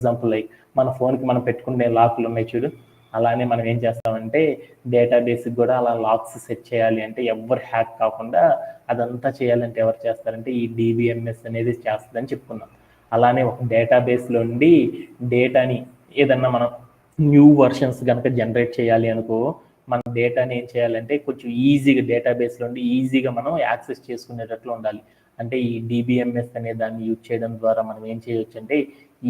Example like మన ఫోన్కి మనం పెట్టుకునే లాక్లు ఉన్నాయి చూడు, అలానే మనం ఏం చేస్తామంటే డేటాబేస్కి కూడా అలా లాక్స్ సెట్ చేయాలి అంటే ఎవరు హ్యాక్ కాకుండా అదంతా చేయాలంటే ఎవరు చేస్తారంటే ఈ డిబిఎంఎస్ అనేది చేస్తుందని చెప్పుకున్నాం. అలానే ఒక డేటాబేస్లో ఉండి డేటాని ఏదన్నా మనం న్యూ వర్షన్స్ కనుక జనరేట్ చేయాలి అనుకో, మన డేటాని ఏం చేయాలంటే కొంచెం ఈజీగా డేటాబేస్లో ఉండి ఈజీగా మనం యాక్సెస్ చేసుకునేటట్లు ఉండాలి. అంటే ఈ డిబిఎంఎస్ అనే దాన్ని యూజ్ చేయడం ద్వారా మనం ఏం చేయొచ్చు అంటే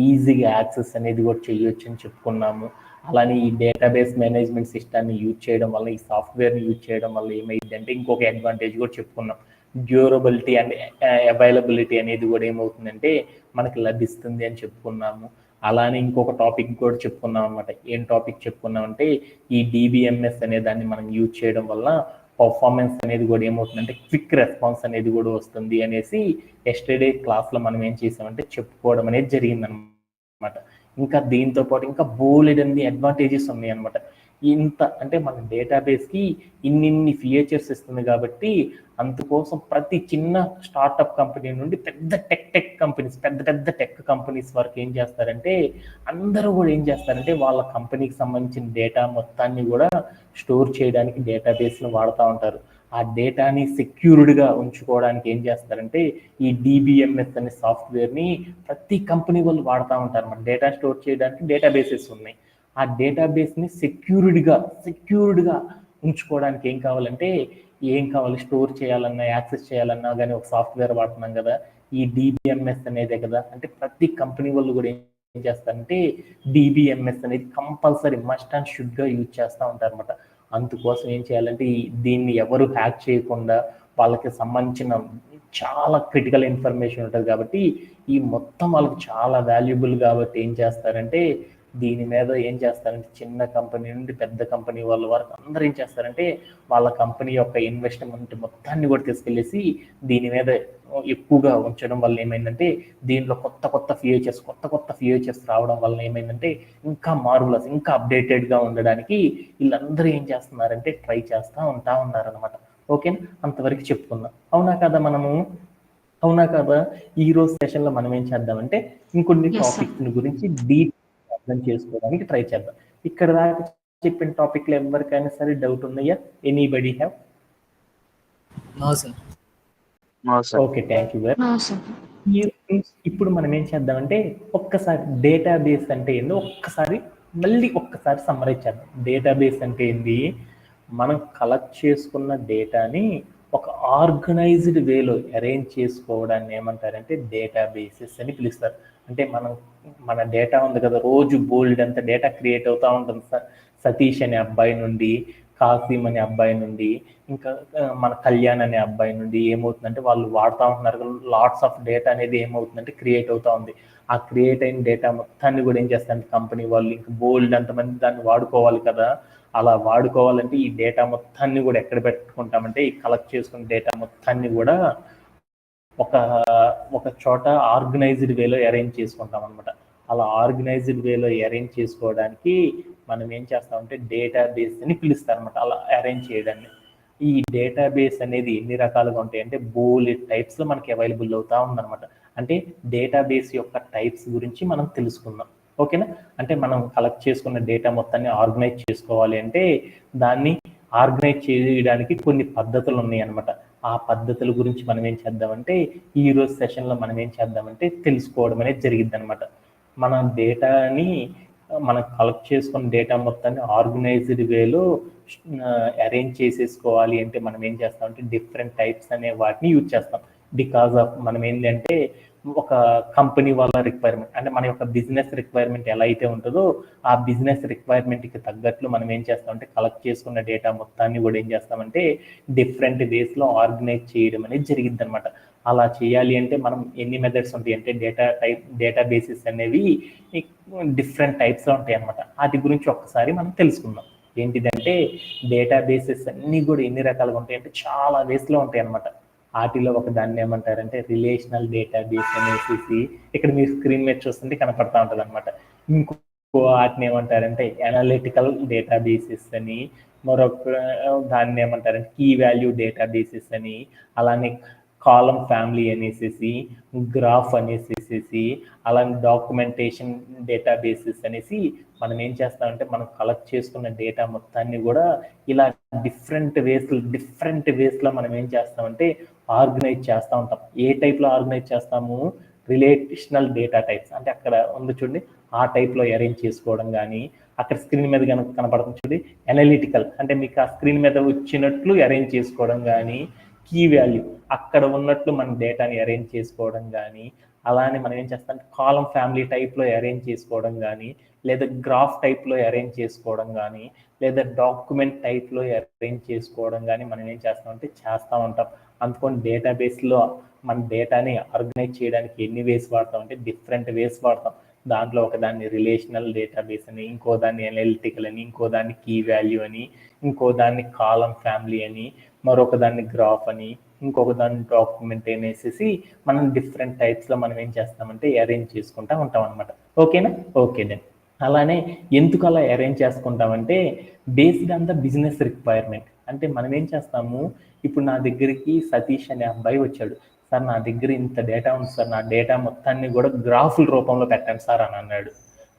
ఈజీగా యాక్సెస్ అనేది కూడా చేయొచ్చు అని చెప్పుకున్నాము. అలానే ఈ డేటాబేస్ మేనేజ్మెంట్ సిస్టాన్ని యూజ్ చేయడం వల్ల, ఈ సాఫ్ట్వేర్ని యూజ్ చేయడం వల్ల ఏమైంది అంటే ఇంకొక అడ్వాంటేజ్ కూడా చెప్పుకున్నాం. డ్యూరబిలిటీ అండ్ అవైలబిలిటీ అనేది కూడా ఏమవుతుందంటే మనకి లభిస్తుంది అని చెప్పుకున్నాము. అలానే ఇంకొక టాపిక్ కూడా చెప్పుకున్నాం అనమాట. ఏం టాపిక్ చెప్పుకున్నాం అంటే ఈ డిబిఎంఎస్ అనే దాన్ని మనం యూజ్ చేయడం వల్ల పర్ఫార్మెన్స్ అనేది కూడా ఏమవుతుందంటే క్విక్ రెస్పాన్స్ అనేది కూడా వస్తుంది అనేసి ఎస్టర్డే క్లాస్లో మనం ఏం చేసామంటే చెప్పుకోవడం అనేది జరిగింది అనమాట. ఇంకా దీంతో పాటు ఇంకా బోలెడన్ని అడ్వాంటేజెస్ ఉన్నాయి అనమాట. ఇంత అంటే మన డేటాబేస్కి ఇన్ని ఫీచర్స్ ఇస్తుంది కాబట్టి అందుకోసం ప్రతి చిన్న స్టార్టప్ కంపెనీ నుండి పెద్ద టెక్ కంపెనీస్, పెద్ద టెక్ కంపెనీస్ వరకు ఏం చేస్తారంటే అందరూ కూడా ఏం చేస్తారంటే వాళ్ళ కంపెనీకి సంబంధించిన డేటా మొత్తాన్ని కూడా స్టోర్ చేయడానికి డేటాబేస్ను వాడుతూ ఉంటారు. ఆ డేటాని సెక్యూర్డ్గా ఉంచుకోవడానికి ఏం చేస్తారంటే ఈ డిబిఎంఎస్ అనే సాఫ్ట్వేర్ని ప్రతి కంపెనీ వాళ్ళు వాడుతూ ఉంటారు. మన డేటా స్టోర్ చేయడానికి డేటాబేసెస్ ఉన్నాయి. ఆ డేటాబేస్ని సెక్యూర్డ్గా ఉంచుకోవడానికి ఏం కావాలి స్టోర్ చేయాలన్నా, యాక్సెస్ చేయాలన్నా కానీ ఒక సాఫ్ట్వేర్ వాడుతున్నాం కదా, ఈ డిబిఎంఎస్ అనేదే కదా. అంటే ప్రతి కంపెనీ వాళ్ళు కూడా ఏం చేస్తారంటే డిబిఎంఎస్ అనేది కంపల్సరీ మస్ట్ అండ్ షుడ్గా యూజ్ చేస్తూ ఉంటారు అనమాట. అందుకోసం ఏం చేయాలంటే దీన్ని ఎవరు హ్యాక్ చేయకుండా వాళ్ళకి సంబంధించిన చాలా క్రిటికల్ ఇన్ఫర్మేషన్ ఉంటుంది కాబట్టి ఈ మొత్తం వాళ్ళకి చాలా వాల్యుబుల్ కాబట్టి ఏం చేస్తారంటే దీని మీద ఏం చేస్తారంటే చిన్న కంపెనీ నుండి పెద్ద కంపెనీ వాళ్ళ వరకు అందరూ ఏం చేస్తారంటే వాళ్ళ కంపెనీ యొక్క ఇన్వెస్ట్మెంట్ మొత్తాన్ని కూడా తీసుకెళ్ళేసి దీని మీద ఎక్కువగా ఉంచడం వల్ల ఏమైందంటే దీనిలో కొత్త ఫీచర్స్ రావడం వల్ల ఏమైందంటే ఇంకా మార్వలస్, ఇంకా అప్డేటెడ్గా ఉండడానికి వీళ్ళందరూ ఏం చేస్తున్నారంటే ట్రై చేస్తూ ఉన్నారనమాట. ఓకేనా, అంతవరకు చెప్పుకుందాం. అవునా కదా ఈరోజు సెషన్లో మనం ఏం చేద్దామంటే ఇంకొన్ని టాపిక్స్ గురించి డీప్ అర్థం చేసుకోవడానికి ట్రై చేద్దాం. ఇక్కడ దాకా చెప్పిన టాపిక్లో ఎవరికైనా సరే డౌట్ ఉన్నాయా? Anybody have? Okay, thank you. ఇప్పుడు మనం ఏం చేద్దామంటే ఒక్కసారి డేటాబేస్ అంటే ఏందో ఒక్కసారి సమ్మరైజ్ చేద్దాం. డేటాబేస్ అంటే ఏంది? మనం కలెక్ట్ చేసుకున్న డేటాని ఒక ఆర్గనైజ్డ్ వేలో అరేంజ్ చేసుకోవడాన్ని ఏమంటారంటే డేటాబేసెస్ అని పిలుస్తారు. అంటే మన డేటా ఉంది కదా, రోజు బోల్డ్ అంత డేటా క్రియేట్ అవుతూ ఉంటుంది. సతీష్ అనే అబ్బాయి నుండి, కాసిం అనే అబ్బాయి నుండి, ఇంకా మన కళ్యాణ్ అనే అబ్బాయి నుండి ఏమవుతుందంటే వాళ్ళు వాడుతూ ఉంటున్నారు కదా, లాట్స్ ఆఫ్ డేటా అనేది ఏమవుతుందంటే క్రియేట్ అవుతూ ఉంది. ఆ క్రియేట్ అయిన డేటా మొత్తాన్ని కూడా ఏం చేస్తారంటే కంపెనీ వాళ్ళు ఇంకా బోల్డ్ అంతమంది దాన్ని వాడుకోవాలి కదా. అలా వాడుకోవాలంటే ఈ డేటా మొత్తాన్ని కూడా ఎక్కడ పెట్టుకుంటామంటే ఈ కలెక్ట్ చేసుకున్న డేటా మొత్తాన్ని కూడా ఒక చోట ఆర్గనైజ్డ్ వేలో అరేంజ్ చేసుకుంటాం అనమాట. అలా ఆర్గనైజ్డ్ వేలో అరేంజ్ చేసుకోవడానికి మనం ఏం చేస్తామంటే డేటాబేస్ అని పిలుస్తారనమాట. అలా అరేంజ్ చేయడాన్ని. ఈ డేటాబేస్ అనేది ఎన్ని రకాలుగా ఉంటాయి అంటే బోలెడ్ టైప్స్లో మనకి అవైలబుల్ అవుతా ఉందన్నమాట. అంటే డేటాబేస్ యొక్క టైప్స్ గురించి మనం తెలుసుకుందాం. ఓకేనా, అంటే మనం కలెక్ట్ చేసుకున్న డేటా మొత్తాన్ని ఆర్గనైజ్ చేసుకోవాలి అంటే దాన్ని ఆర్గనైజ్ చేయడానికి కొన్ని పద్ధతులు ఉన్నాయి అనమాట. ఆ పద్ధతుల గురించి మనం ఏం చేద్దామంటే ఈరోజు సెషన్లో మనం ఏం చేద్దామంటే తెలుసుకోవడం అనేది జరిగింది అనమాట. మన డేటాని మనం కలెక్ట్ చేసుకున్న డేటా మొత్తాన్ని ఆర్గనైజ్డ్ వేలో అరేంజ్ చేసేసుకోవాలి అంటే మనం ఏం చేస్తామంటే డిఫరెంట్ టైప్స్ అనే వాటిని యూజ్ చేస్తాం. బికాజ్ ఆఫ్ మనం ఏంటంటే ఒక కంపెనీ వాళ్ళ రిక్వైర్మెంట్, అంటే మన యొక్క బిజినెస్ రిక్వైర్మెంట్ ఎలా అయితే ఉంటుందో ఆ బిజినెస్ రిక్వైర్మెంట్కి తగ్గట్లు మనం ఏం చేస్తామంటే కలెక్ట్ చేసుకున్న డేటా మొత్తాన్ని కూడా ఏం చేస్తామంటే డిఫరెంట్ వేస్లో ఆర్గనైజ్ చేయడం అనేది జరిగింది అనమాట. అలా చేయాలి అంటే మనం ఎన్ని మెథడ్స్ ఉంటాయి అంటే డేటాబేసెస్ అనేవి డిఫరెంట్ టైప్స్లో ఉంటాయి అనమాట. వాటి గురించి ఒక్కసారి మనం తెలుసుకుందాం. ఏంటిదంటే డేటాబేసెస్ అన్నీ కూడా ఎన్ని రకాలుగా ఉంటాయి అంటే చాలా వేస్లో ఉంటాయి అనమాట. వాటిలో ఒక దాన్ని ఏమంటారంటే రిలేషనల్ డేటాబేస్ అనేసి ఇక్కడ మీ స్క్రీన్ మీద చూస్తుంటే కనపడతా ఉంటుంది అనమాట. ఇంకో వాటిని ఏమంటారంటే అనలిటికల్ డేటాబేసెస్ అని, మరొక దాన్ని ఏమంటారంటే కీ వాల్యూ డేటాబేసెస్ అని, అలానే కాలం ఫ్యామిలీ అనేసి, గ్రాఫ్ అనేసి, అలానే డాక్యుమెంటేషన్ డేటాబేసెస్ అనేసి మనం ఏం చేస్తామంటే మనం కలెక్ట్ చేసుకున్న డేటా మొత్తాన్ని కూడా ఇలా డిఫరెంట్ వేస్లో మనం ఏం చేస్తామంటే ఆర్గనైజ్ చేస్తూ ఉంటాం. ఏ టైప్లో ఆర్గనైజ్ చేస్తాము? రిలేషనల్ డేటా టైప్స్, అంటే అక్కడ ఉంది చూడండి ఆ టైప్లో అరేంజ్ చేసుకోవడం కానీ, అక్కడ స్క్రీన్ మీద కనుక కనపడుతుంది చూడండి అనలిటికల్, అంటే మీకు ఆ స్క్రీన్ మీద వచ్చినట్లు అరేంజ్ చేసుకోవడం కానీ, కీ వాల్యూ అక్కడ ఉన్నట్లు మన డేటాని అరేంజ్ చేసుకోవడం కానీ, అలానే మనం ఏం చేస్తాం కాలం ఫ్యామిలీ టైప్లో అరేంజ్ చేసుకోవడం కానీ, లేదా గ్రాఫ్ టైప్లో అరేంజ్ చేసుకోవడం కానీ, లేదా డాక్యుమెంట్ టైప్లో అరేంజ్ చేసుకోవడం కానీ మనం ఏం చేస్తామంటే చేస్తూ ఉంటాం. అందుకని డేటాబేస్లో మన డేటాని ఆర్గనైజ్ చేయడానికి ఎన్ని వేస్ వాడతాం అంటే డిఫరెంట్ వేస్ వాడతాం. దాంట్లో ఒకదాన్ని రిలేషనల్ డేటాబేస్ అని, ఇంకో దాన్ని అనలిటికల్ అని, ఇంకో దాన్ని కీ వాల్యూ అని, ఇంకో దాన్ని కాలం ఫ్యామిలీ అని, మరొక దాన్ని గ్రాఫ్ అని, ఇంకొక దాన్ని డాక్యుమెంట్ అనేసి మనం డిఫరెంట్ టైప్స్లో మనం ఏం చేస్తామంటే అరేంజ్ చేసుకుంటా ఉంటాం అనమాట. ఓకేనా? Okay then. అలానే ఎందుకు అలా అరేంజ్ చేసుకుంటామంటే based on the business requirement. అంటే మనం ఏం చేస్తాము, ఇప్పుడు నా దగ్గరికి సతీష్ అనే అబ్బాయి వచ్చాడు, సార్ నా దగ్గర ఇంత డేటా ఉంది సార్, నా డేటా మొత్తాన్ని కూడా గ్రాఫుల రూపంలో పెట్టండి సార్ అని అన్నాడు.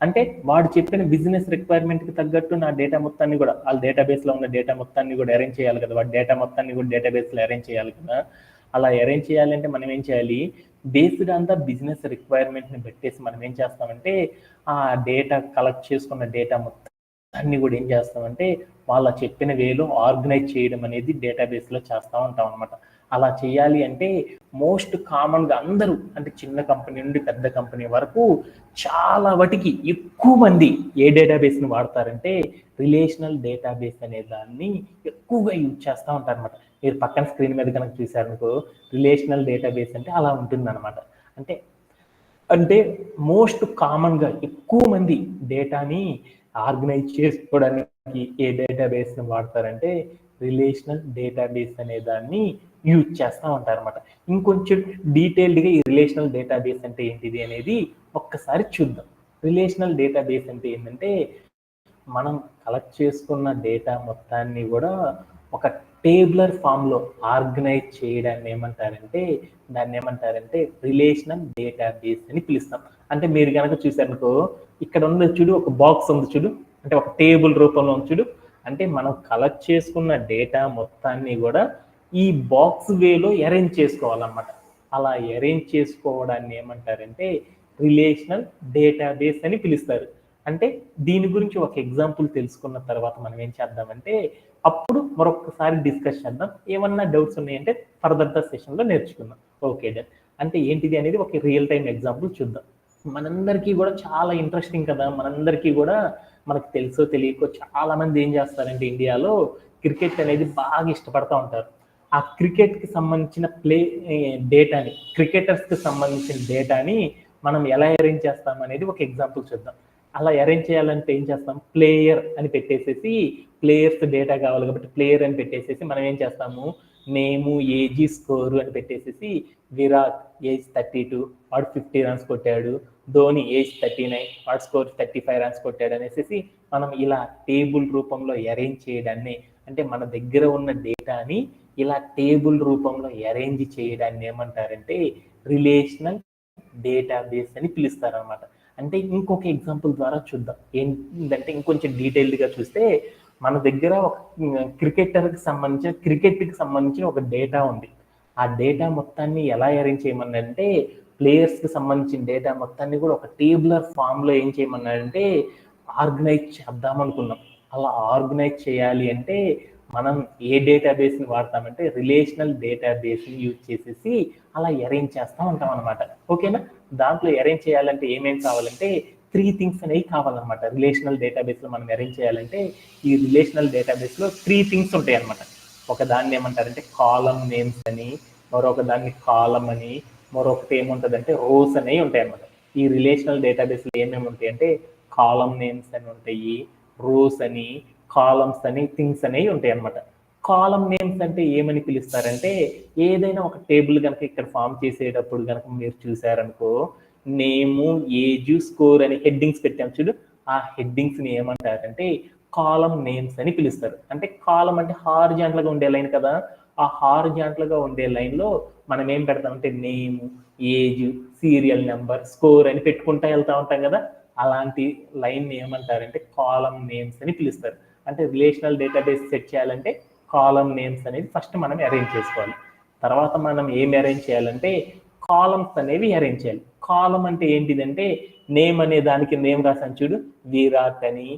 అంటే వాడు చెప్పిన బిజినెస్ రిక్వైర్మెంట్కి తగ్గట్టు నా డేటా మొత్తాన్ని కూడా, వాళ్ళ డేటాబేస్లో ఉన్న డేటా మొత్తాన్ని కూడా అరేంజ్ చేయాలి కదా, వాడి డేటా మొత్తాన్ని కూడా డేటాబేస్లో అరేంజ్ చేయాలి కదా. అలా అరేంజ్ చేయాలంటే మనం ఏం చేయాలి, బేస్డ్ ఆన్ ద బిజినెస్ రిక్వైర్మెంట్ని పెట్టేసి మనం ఏం చేస్తామంటే ఆ డేటా కలెక్ట్ చేసుకున్న డేటా మొత్తాన్ని కూడా ఏం చేస్తామంటే వాళ్ళ చెప్పిన వేలో ఆర్గనైజ్ చేయడం అనేది డేటాబేస్లో చేస్తూ ఉంటాం అనమాట. అలా చేయాలి అంటే మోస్ట్ కామన్గా అందరూ, అంటే చిన్న కంపెనీ నుండి పెద్ద కంపెనీ వరకు చాలా వాటికి ఎక్కువ మంది ఏ డేటాబేస్ని వాడతారంటే రిలేషనల్ డేటాబేస్ అనే దాన్ని ఎక్కువగా యూజ్ చేస్తూ ఉంటారు అనమాట. మీరు పక్కన స్క్రీన్ మీద కనుక చూసారనుకో రిలేషనల్ డేటాబేస్ అంటే అలా ఉంటుంది అనమాట. అంటే మోస్ట్ కామన్గా ఎక్కువ మంది డేటాని ఆర్గనైజ్ చేసుకోవడానికి ఏ డేటాబేస్ని వాడతారంటే రిలేషనల్ డేటాబేస్ అనే దాన్ని యూజ్ చేస్తూ ఉంటారు అనమాట. ఇంకొంచెం డీటెయిల్డ్గా ఈ రిలేషనల్ డేటాబేస్ అంటే ఏంటిది అనేది ఒక్కసారి చూద్దాం. రిలేషనల్ డేటాబేస్ అంటే ఏంటంటే మనం కలెక్ట్ చేసుకున్న డేటా మొత్తాన్ని కూడా ఒక టేబులర్ ఫామ్లో ఆర్గనైజ్ చేయడాన్ని ఏమంటారంటే రిలేషనల్ డేటాబేస్ అని పిలుస్తాం. అంటే మీరు కనుక చూసారనుకో ఇక్కడ ఉంది చూడు, ఒక బాక్స్ ఉంది చూడు, అంటే ఒక టేబుల్ రూపంలో ఉంది చూడు, అంటే మనం కలెక్ట్ చేసుకున్న డేటా మొత్తాన్ని కూడా ఈ బాక్స్ వేలో అరేంజ్ చేసుకోవాలన్నమాట. అలా అరేంజ్ చేసుకోవడాన్ని ఏమంటారంటే రిలేషనల్ డేటాబేస్ అని పిలుస్తారు. అంటే దీని గురించి ఒక ఎగ్జాంపుల్ తెలుసుకున్న తర్వాత మనం ఏం చేద్దామంటే అప్పుడు మరొకసారి డిస్కస్ చేద్దాం. ఏమన్నా డౌట్స్ ఉన్నాయంటే ఫర్దర్ ద సెషన్లో నేర్చుకుందాం. Okay done. అంటే ఏంటిది అనేది ఒక రియల్ టైం ఎగ్జాంపుల్ చూద్దాం. మనందరికీ కూడా చాలా ఇంట్రెస్టింగ్ కదా, మనందరికీ కూడా మనకు తెలుసో తెలియకో చాలా మంది ఏం చేస్తారంటే ఇండియాలో క్రికెట్ అనేది బాగా ఇష్టపడతా ఉంటారు. ఆ క్రికెట్కి సంబంధించిన డేటాని, క్రికెటర్స్కి సంబంధించిన డేటాని మనం ఎలా అరేంజ్ చేస్తాం అనేది ఒక ఎగ్జాంపుల్ చూద్దాం. అలా అరేంజ్ చేయాలంటే ఏం చేస్తాం, ప్లేయర్ అని పెట్టేసేసి, ప్లేయర్స్ డేటా కావాలి కాబట్టి ప్లేయర్ అని పెట్టేసేసి మనం ఏం చేస్తాము, నేము, ఏజీ, స్కోరు అని పెట్టేసేసి విరాట్ ఏజ్ 32 వాడు 50 రన్స్ కొట్టాడు, ధోని ఏజ్ 39 వాడు స్కోర్ 35 రన్స్ కొట్టాడు అనేసి మనం ఇలా టేబుల్ రూపంలో అరేంజ్ చేయడాన్ని, అంటే మన దగ్గర ఉన్న డేటాని ఇలా టేబుల్ రూపంలో అరేంజ్ చేయడాన్ని ఏమంటారంటే రిలేషనల్ డేటాబేస్ అని పిలుస్తారు అనమాట. అంటే ఇంకొక ఎగ్జాంపుల్ ద్వారా చూద్దాం. ఏంటంటే ఇంకొంచెం డీటెయిల్డ్గా చూస్తే మన దగ్గర ఒక క్రికెట్కి సంబంధించిన ఒక డేటా ఉంది. ఆ డేటా మొత్తాన్ని ఎలా అరేంజ్ చేయమన్నారంటే ప్లేయర్స్కి సంబంధించిన డేటా మొత్తాన్ని కూడా ఒక టేబులర్ ఫామ్లో ఏం చేయమన్నారంటే ఆర్గనైజ్ చేద్దామనుకున్నాం. అలా ఆర్గనైజ్ చేయాలి అంటే మనం ఏ డేటాబేస్ని వాడతామంటే రిలేషనల్ డేటాబేస్ని యూజ్ చేసేసి అలా అరేంజ్ చేస్తూ ఉంటాం అనమాట. ఓకేనా? దాంట్లో అరేంజ్ చేయాలంటే ఏమేమి కావాలంటే 3 థింగ్స్ అనేవి కావాలన్నమాట. రిలేషనల్ డేటాబేస్లో మనం అరేంజ్ చేయాలంటే ఈ రిలేషనల్ డేటాబేస్లో 3 థింగ్స్ ఉంటాయి అనమాట. ఒక దాన్ని ఏమంటారంటే కాలం నేమ్స్ అని, మరొక దాన్ని కాలం అని, మరొకటి ఏముంటుందంటే రోస్ అనేవి ఉంటాయి అనమాట. ఈ రిలేషనల్ డేటాబేస్లో ఏమేమి ఉంటాయి అంటే కాలం నేమ్స్ అని ఉంటాయి, రోస్ అని, కాలమ్స్ అని, థింగ్స్ అనేవి ఉంటాయి అనమాట. కాలం నేమ్స్ అంటే ఏమని పిలుస్తారంటే ఏదైనా ఒక టేబుల్ కనుక ఇక్కడ ఫామ్ చేసేటప్పుడు కనుక మీరు చూసారనుకో నేము, ఏజ్, స్కోర్ అని హెడ్డింగ్స్ పెట్టాం చూడు, ఆ హెడ్డింగ్స్ని ఏమంటారంటే కాలం నేమ్స్ అని పిలుస్తారు. అంటే కాలం అంటే హారిజాంటల్గా ఉండే లైన్ కదా, ఆ హారిజాంటల్గా ఉండే లైన్లో మనం ఏం పెడతామంటే name, age, serial number, score అని పెట్టుకుంటా వెళ్తా ఉంటాం కదా, అలాంటి లైన్ ఏమంటారంటే కాలం నేమ్స్ అని పిలుస్తారు. అంటే రిలేషనల్ డేటాబేస్ సెట్ చేయాలంటే కాలం నేమ్స్ అనేది ఫస్ట్ మనం అరేంజ్ చేసుకోవాలి. తర్వాత మనం ఏం అరేంజ్ చేయాలంటే కాలమ్స్ అనేవి అరేంజ్ చేయాలి. కాలం అంటే ఏంటిదంటే నేమ్ అనే దానికి నేమ్ రాసాను చూడు, విరాట్ అని,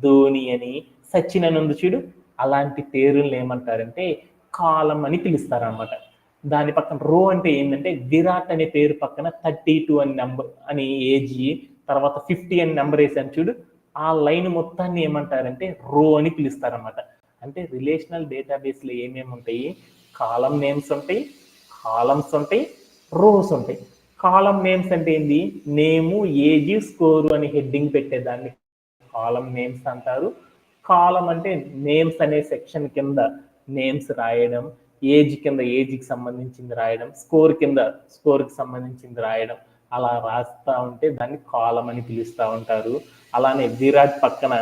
ధోని అని, సచిన్ అని ఉంది చూడు, అలాంటి పేరులను ఏమంటారంటే కాలం అని పిలుస్తారు అనమాట. దాని పక్కన రో అంటే ఏంటంటే విరాట్ అనే పేరు పక్కన 32 అని నెంబర్ అని ఏజ్, తర్వాత 50 అని నెంబర్ వేసాను చూడు, ఆ లైన్ మొత్తాన్ని ఏమంటారంటే రో అని పిలుస్తారనమాట. అంటే రిలేషనల్ డేటాబేస్ లో ఏమేమి ఉంటాయి, కాలం నేమ్స్ ఉంటాయి, కాలమ్స్ ఉంటాయి, రోస్ ఉంటాయి. కాలం నేమ్స్ అంటే ఏంది, నేము, ఏజ్, స్కోరు అని హెడ్డింగ్ పెట్టేదాన్ని కాలం నేమ్స్ అంటారు. కాలం అంటే నేమ్స్ అనే సెక్షన్ కింద నేమ్స్ రాయడం, ఏజ్ కింద ఏజ్కి సంబంధించింది రాయడం, స్కోర్ కింద స్కోర్కి సంబంధించింది రాయడం, అలా రాస్తా ఉంటే దాన్ని కాలం అని పిలుస్తూ ఉంటారు. అలానే విరాట్ పక్కన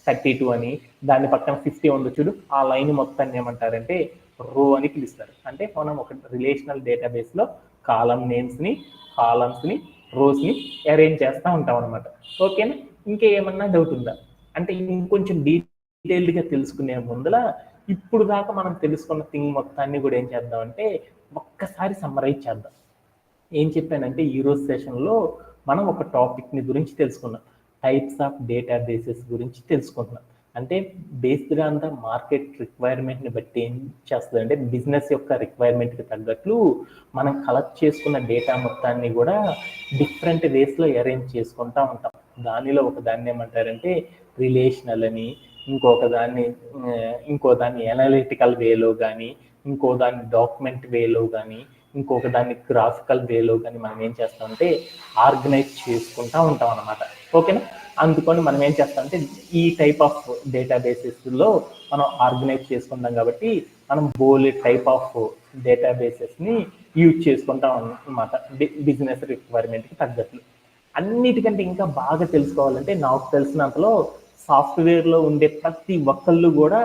32 అని, దాని పక్కన 50 ఉంది చూడు, ఆ లైన్ మొత్తాన్ని ఏమంటారంటే రో అని పిలుస్తారు. అంటే మనం ఒక రిలేషనల్ డేటాబేస్లో కాలం నేమ్స్ని, కాలమ్స్ని, రోస్ని అరేంజ్ చేస్తూ ఉంటాం అనమాట. ఓకేనా? ఇంకేమన్నా డౌట్ ఉందా? అంటే ఇంకొంచెం డీటెయిల్డ్గా తెలుసుకునే ముందర ఇప్పుడు దాకా మనం తెలుసుకున్న థింగ్ మొత్తాన్ని కూడా ఏం చేద్దామంటే ఒక్కసారి సమ్మరైజ్ చేద్దాం. ఏం చెప్పానంటే ఈరోజు సెషన్లో మనం ఒక టాపిక్ని గురించి తెలుసుకున్నాం, టైప్స్ ఆఫ్ డేటాబేసెస్ గురించి తెలుసుకుంటున్నాం. అంటే బేస్డ్గా అంతా మార్కెట్ రిక్వైర్మెంట్ని బట్టి ఏం చేస్తుంది అంటే బిజినెస్ యొక్క రిక్వైర్మెంట్కి తగ్గట్లు మనం కలెక్ట్ చేసుకున్న డేటా మొత్తాన్ని కూడా డిఫరెంట్ వేస్లో అరేంజ్ చేసుకుంటూ ఉంటాం. దానిలో ఒక దాన్ని ఏమంటారంటే రిలేషనల్ అని, ఇంకో దాన్ని అనలిటికల్ వేలో కానీ, ఇంకో దాన్ని డాక్యుమెంట్ వేలో కానీ, ఇంకొక దాన్ని గ్రాఫికల్ వేలో కానీ మనం ఏం చేస్తామంటే ఆర్గనైజ్ చేసుకుంటూ ఉంటాం అనమాట. ఓకేనా? అందుకని మనం ఏం చేస్తామంటే ఈ టైప్ ఆఫ్ డేటాబేసెస్లో మనం ఆర్గనైజ్ చేసుకుంటాం కాబట్టి మనం బోలే టైప్ ఆఫ్ డేటాబేసెస్ని యూజ్ చేసుకుంటాం అన్నమాట బిజినెస్ రిక్వైర్మెంట్కి తగ్గట్లు. అన్నిటికంటే ఇంకా బాగా తెలుసుకోవాలంటే నాకు తెలిసినంతలో సాఫ్ట్వేర్లో ఉండే ప్రతి ఒక్కళ్ళు కూడా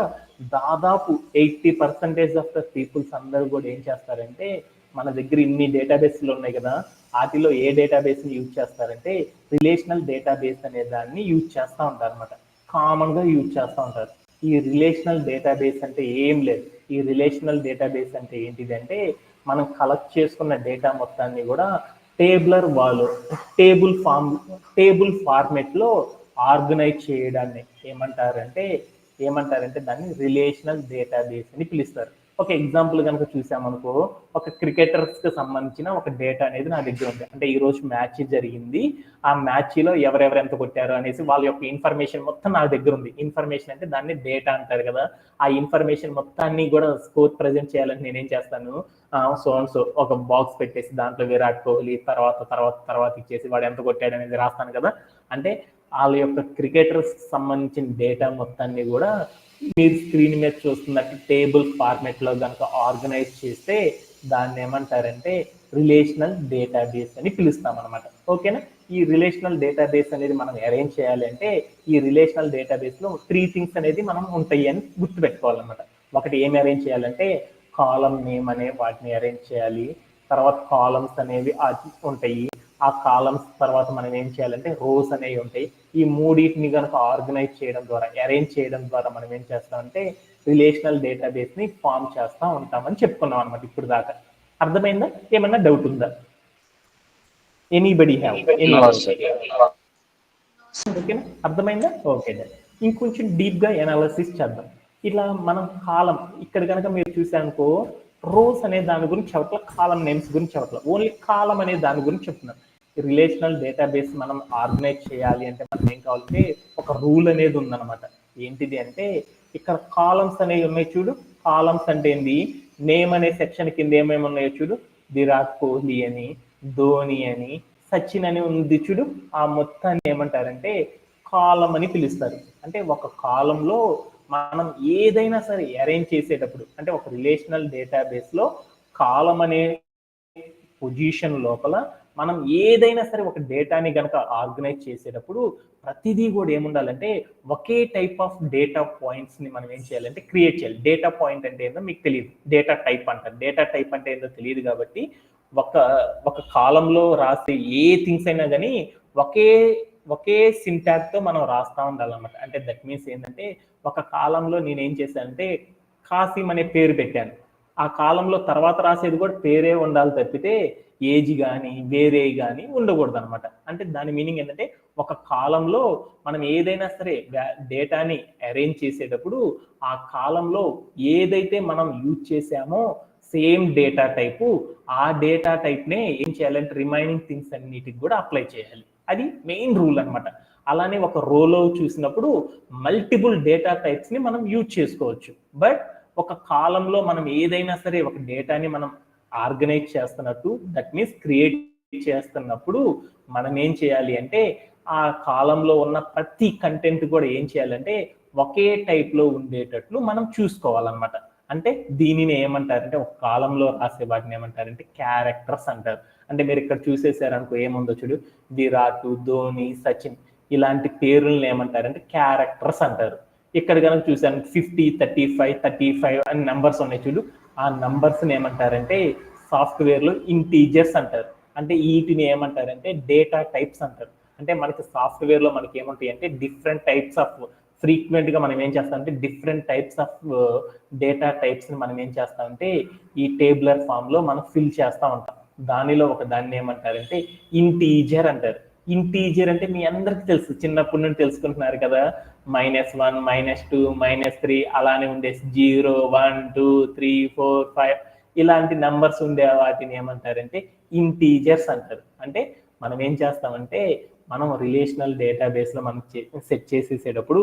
దాదాపు 80% ఆఫ్ ద పీపుల్స్ అందరూ కూడా ఏం చేస్తారంటే మన దగ్గర ఇన్ని డేటాబేస్లు ఉన్నాయి కదా, వాటిలో ఏ డేటాబేస్ని యూజ్ చేస్తారంటే రిలేషనల్ డేటాబేస్ అనే దాన్ని యూజ్ చేస్తూ ఉంటారు అనమాట. కామన్గా యూజ్ చేస్తూ ఉంటారు. ఈ రిలేషనల్ డేటాబేస్ అంటే ఏం లేదు. ఈ రిలేషనల్ డేటాబేస్ అంటే ఏంటిదంటే మనం కలెక్ట్ చేసుకున్న డేటా మొత్తాన్ని కూడా టేబుల్ ఫార్మెట్లో ఆర్గనైజ్ చేయడాన్ని ఏమంటారంటే దాన్ని రిలేషనల్ డేటాబేస్ అని పిలుస్తారు. ఒక ఎగ్జాంపుల్ కనుక చూసామనుకో, ఒక క్రికెటర్స్కి సంబంధించిన ఒక డేటా అనేది నా దగ్గర ఉంది. అంటే ఈరోజు మ్యాచ్ జరిగింది, ఆ మ్యాచ్లో ఎవరెవరు ఎంత కొట్టారు అనేసి వాళ్ళ యొక్క ఇన్ఫర్మేషన్ మొత్తం నా దగ్గర ఉంది. ఇన్ఫర్మేషన్ అంటే దాన్ని డేటా అంటారు కదా. ఆ ఇన్ఫర్మేషన్ మొత్తాన్ని కూడా స్కోర్ ప్రజెంట్ చేయాలని నేనేం చేస్తాను, సో ఒక బాక్స్ పెట్టేసి దాంట్లో విరాట్ కోహ్లీ తర్వాత ఇచ్చేసి వాడు ఎంత కొట్టాడు అనేది రాస్తాను కదా. అంటే వాళ్ళ యొక్క క్రికెటర్స్ సంబంధించిన డేటా మొత్తాన్ని కూడా మీరు స్క్రీన్ మీద చూస్తున్నట్టు టేబుల్ ఫార్మెట్లో కనుక ఆర్గనైజ్ చేస్తే దాన్ని ఏమంటారంటే రిలేషనల్ డేటాబేస్ అని పిలుస్తాం అనమాట. ఓకేనా? ఈ రిలేషనల్ డేటాబేస్ అనేది మనం అరేంజ్ చేయాలి అంటే ఈ రిలేషనల్ డేటాబేస్లో 3 థింగ్స్ అనేది మనం ఉంటాయి అని గుర్తుపెట్టుకోవాలన్నమాట. ఒకటి ఏమి అరేంజ్ చేయాలంటే కాలం నేమ్ అనే వాటిని అరేంజ్ చేయాలి. తర్వాత కాలమ్స్ అనేవి ఉంటాయి. ఆ కాలమ్స్ తర్వాత మనం ఏం చేయాలంటే రోస్ అనేవి ఉంటాయి. ఈ మూడింటిని కనుక ఆర్గనైజ్ చేయడం ద్వారా, అరేంజ్ చేయడం ద్వారా మనం ఏం చేస్తామంటే రిలేషనల్ డేటాబేస్ని ఫామ్ చేస్తూ ఉంటామని చెప్పుకున్నాం అనమాట ఇప్పుడు దాకా. అర్థమైందా? ఏమన్నా డౌట్ ఉందా? Anybody have any doubt? ఓకేనా? అర్థమైందా? ఓకే. ఇంకొంచెం డీప్గా ఎనాలిసిస్ చేద్దాం. ఇట్లా మనం కాలం ఇక్కడ కనుక మీరు చూసానుకో, రోస్ అనే దాని గురించి చెప్పట్ల, కాలం నేమ్స్ గురించి చెప్పట్ల, ఓన్లీ కాలం అనే దాని గురించి చెప్తున్నాం. రిలేషనల్ డేటాబేస్ మనం ఆర్గనైజ్ చేయాలి అంటే మనం ఏం కావాలంటే ఒక రూల్ అనేది ఉందన్నమాట. ఏంటిది అంటే ఇక్కడ కాలమ్స్ అనేవి ఉన్నాయి చూడు. కాలమ్స్ అంటే ఏంది, నేమ్ అనే సెక్షన్ కింద ఏమేమి ఉన్నాయో చూడు, విరాట్ కోహ్లీ అని, ధోని అని, సచిన్ అని ఉంది చూడు. ఆ మొత్తాన్ని ఏమంటారంటే కాలం అని పిలుస్తారు. అంటే ఒక కాలంలో మనం ఏదైనా సరే అరేంజ్ చేసేటప్పుడు, అంటే ఒక రిలేషనల్ డేటాబేస్లో కాలం అనే పొజిషన్ లోపల మనం ఏదైనా సరే ఒక డేటాని కనుక ఆర్గనైజ్ చేసేటప్పుడు ప్రతిదీ కూడా ఏముండాలంటే ఒకే టైప్ ఆఫ్ డేటా పాయింట్స్ని మనం ఏం చేయాలంటే క్రియేట్ చేయాలి. డేటా పాయింట్ అంటే ఏందో మీకు తెలియదు, డేటా టైప్ అంటారు. డేటా టైప్ అంటే ఏందో తెలియదు కాబట్టి ఒక ఒక కాలంలో రాసే ఏ థింగ్స్ అయినా కానీ ఒకే సింటాక్తో మనం రాస్తా ఉండాలన్నమాట. అంటే దట్ మీన్స్ ఏంటంటే ఒక కాలంలో నేనేం చేశానంటే కాసిం అనే పేరు పెట్టాను. ఆ కాలంలో తర్వాత రాసేది కూడా పేరే ఉండాలి తప్పితే ఏజ్ కానీ వేరే కానీ ఉండకూడదు అనమాట. అంటే దాని మీనింగ్ ఏంటంటే ఒక కాలంలో మనం ఏదైనా సరే డేటాని అరేంజ్ చేసేటప్పుడు ఆ కాలంలో ఏదైతే మనం యూజ్ చేసామో సేమ్ డేటా టైపు, ఆ డేటా టైప్నే ఏం చేయాలంటే రిమైనింగ్ థింగ్స్ అన్నిటికి కూడా అప్లై చేయాలి. అది మెయిన్ రూల్ అనమాట. అలానే ఒక రోలో చూసినప్పుడు మల్టిపుల్ డేటా టైప్స్ని మనం యూజ్ చేసుకోవచ్చు. బట్ ఒక కాలంలో మనం ఏదైనా సరే ఒక డేటాని మనం ఆర్గనైజ్ చేస్తున్నట్టు, దట్ మీన్స్ క్రియేట్ చేస్తున్నప్పుడు మనం ఏం చేయాలి అంటే ఆ కాలంలో ఉన్న ప్రతి కంటెంట్ కూడా ఏం చేయాలంటే ఒకే టైప్లో ఉండేటట్లు మనం చూసుకోవాలన్నమాట. అంటే దీనిని ఏమంటారంటే ఒక కాలంలో రాసే వాటిని ఏమంటారంటే క్యారెక్టర్స్ అంటారు. అంటే మీరు ఇక్కడ చూసేసారనుకో ఏముందో చూడు, విరాట్, ధోని, సచిన్ ఇలాంటి పేర్లను ఏమంటారంటే క్యారెక్టర్స్ అంటారు. ఇక్కడ కనుక చూసాను 50, 35, 35 అని నంబర్స్ ఉన్నాయి చూడు, ఆ నంబర్స్ని ఏమంటారంటే సాఫ్ట్వేర్లో ఇంటీజర్స్ అంటారు. అంటే వీటిని ఏమంటారంటే డేటా టైప్స్ అంటారు. అంటే మనకి సాఫ్ట్వేర్లో మనకి ఏముంటాయి అంటే డిఫరెంట్ టైప్స్ ఆఫ్ ఫ్రీక్వెంట్గా మనం ఏం చేస్తామంటే డిఫరెంట్ టైప్స్ ఆఫ్ డేటా టైప్స్ని మనం ఏం చేస్తామంటే ఈ టేబులర్ ఫామ్లో మనం ఫిల్ చేస్తూ ఉంటాం. దానిలో ఒక దాన్ని ఏమంటారంటే ఇంటీజర్ అంటారు. ఇంటీజర్ అంటే మీ అందరికి తెలుసు, చిన్నప్పటి నుండి తెలుసుకుంటున్నారు కదా, -1, -2, -3 అలానే ఉండేసి 0, 1, 2, 3, 4, 5 ఇలాంటి నంబర్స్ ఉండే వాటిని ఏమంటారంటే ఇంటీజర్స్ అంటారు. అంటే మనం ఏం చేస్తామంటే మనం రిలేషనల్ డేటాబేస్లో మనం సెట్ చేసేసేటప్పుడు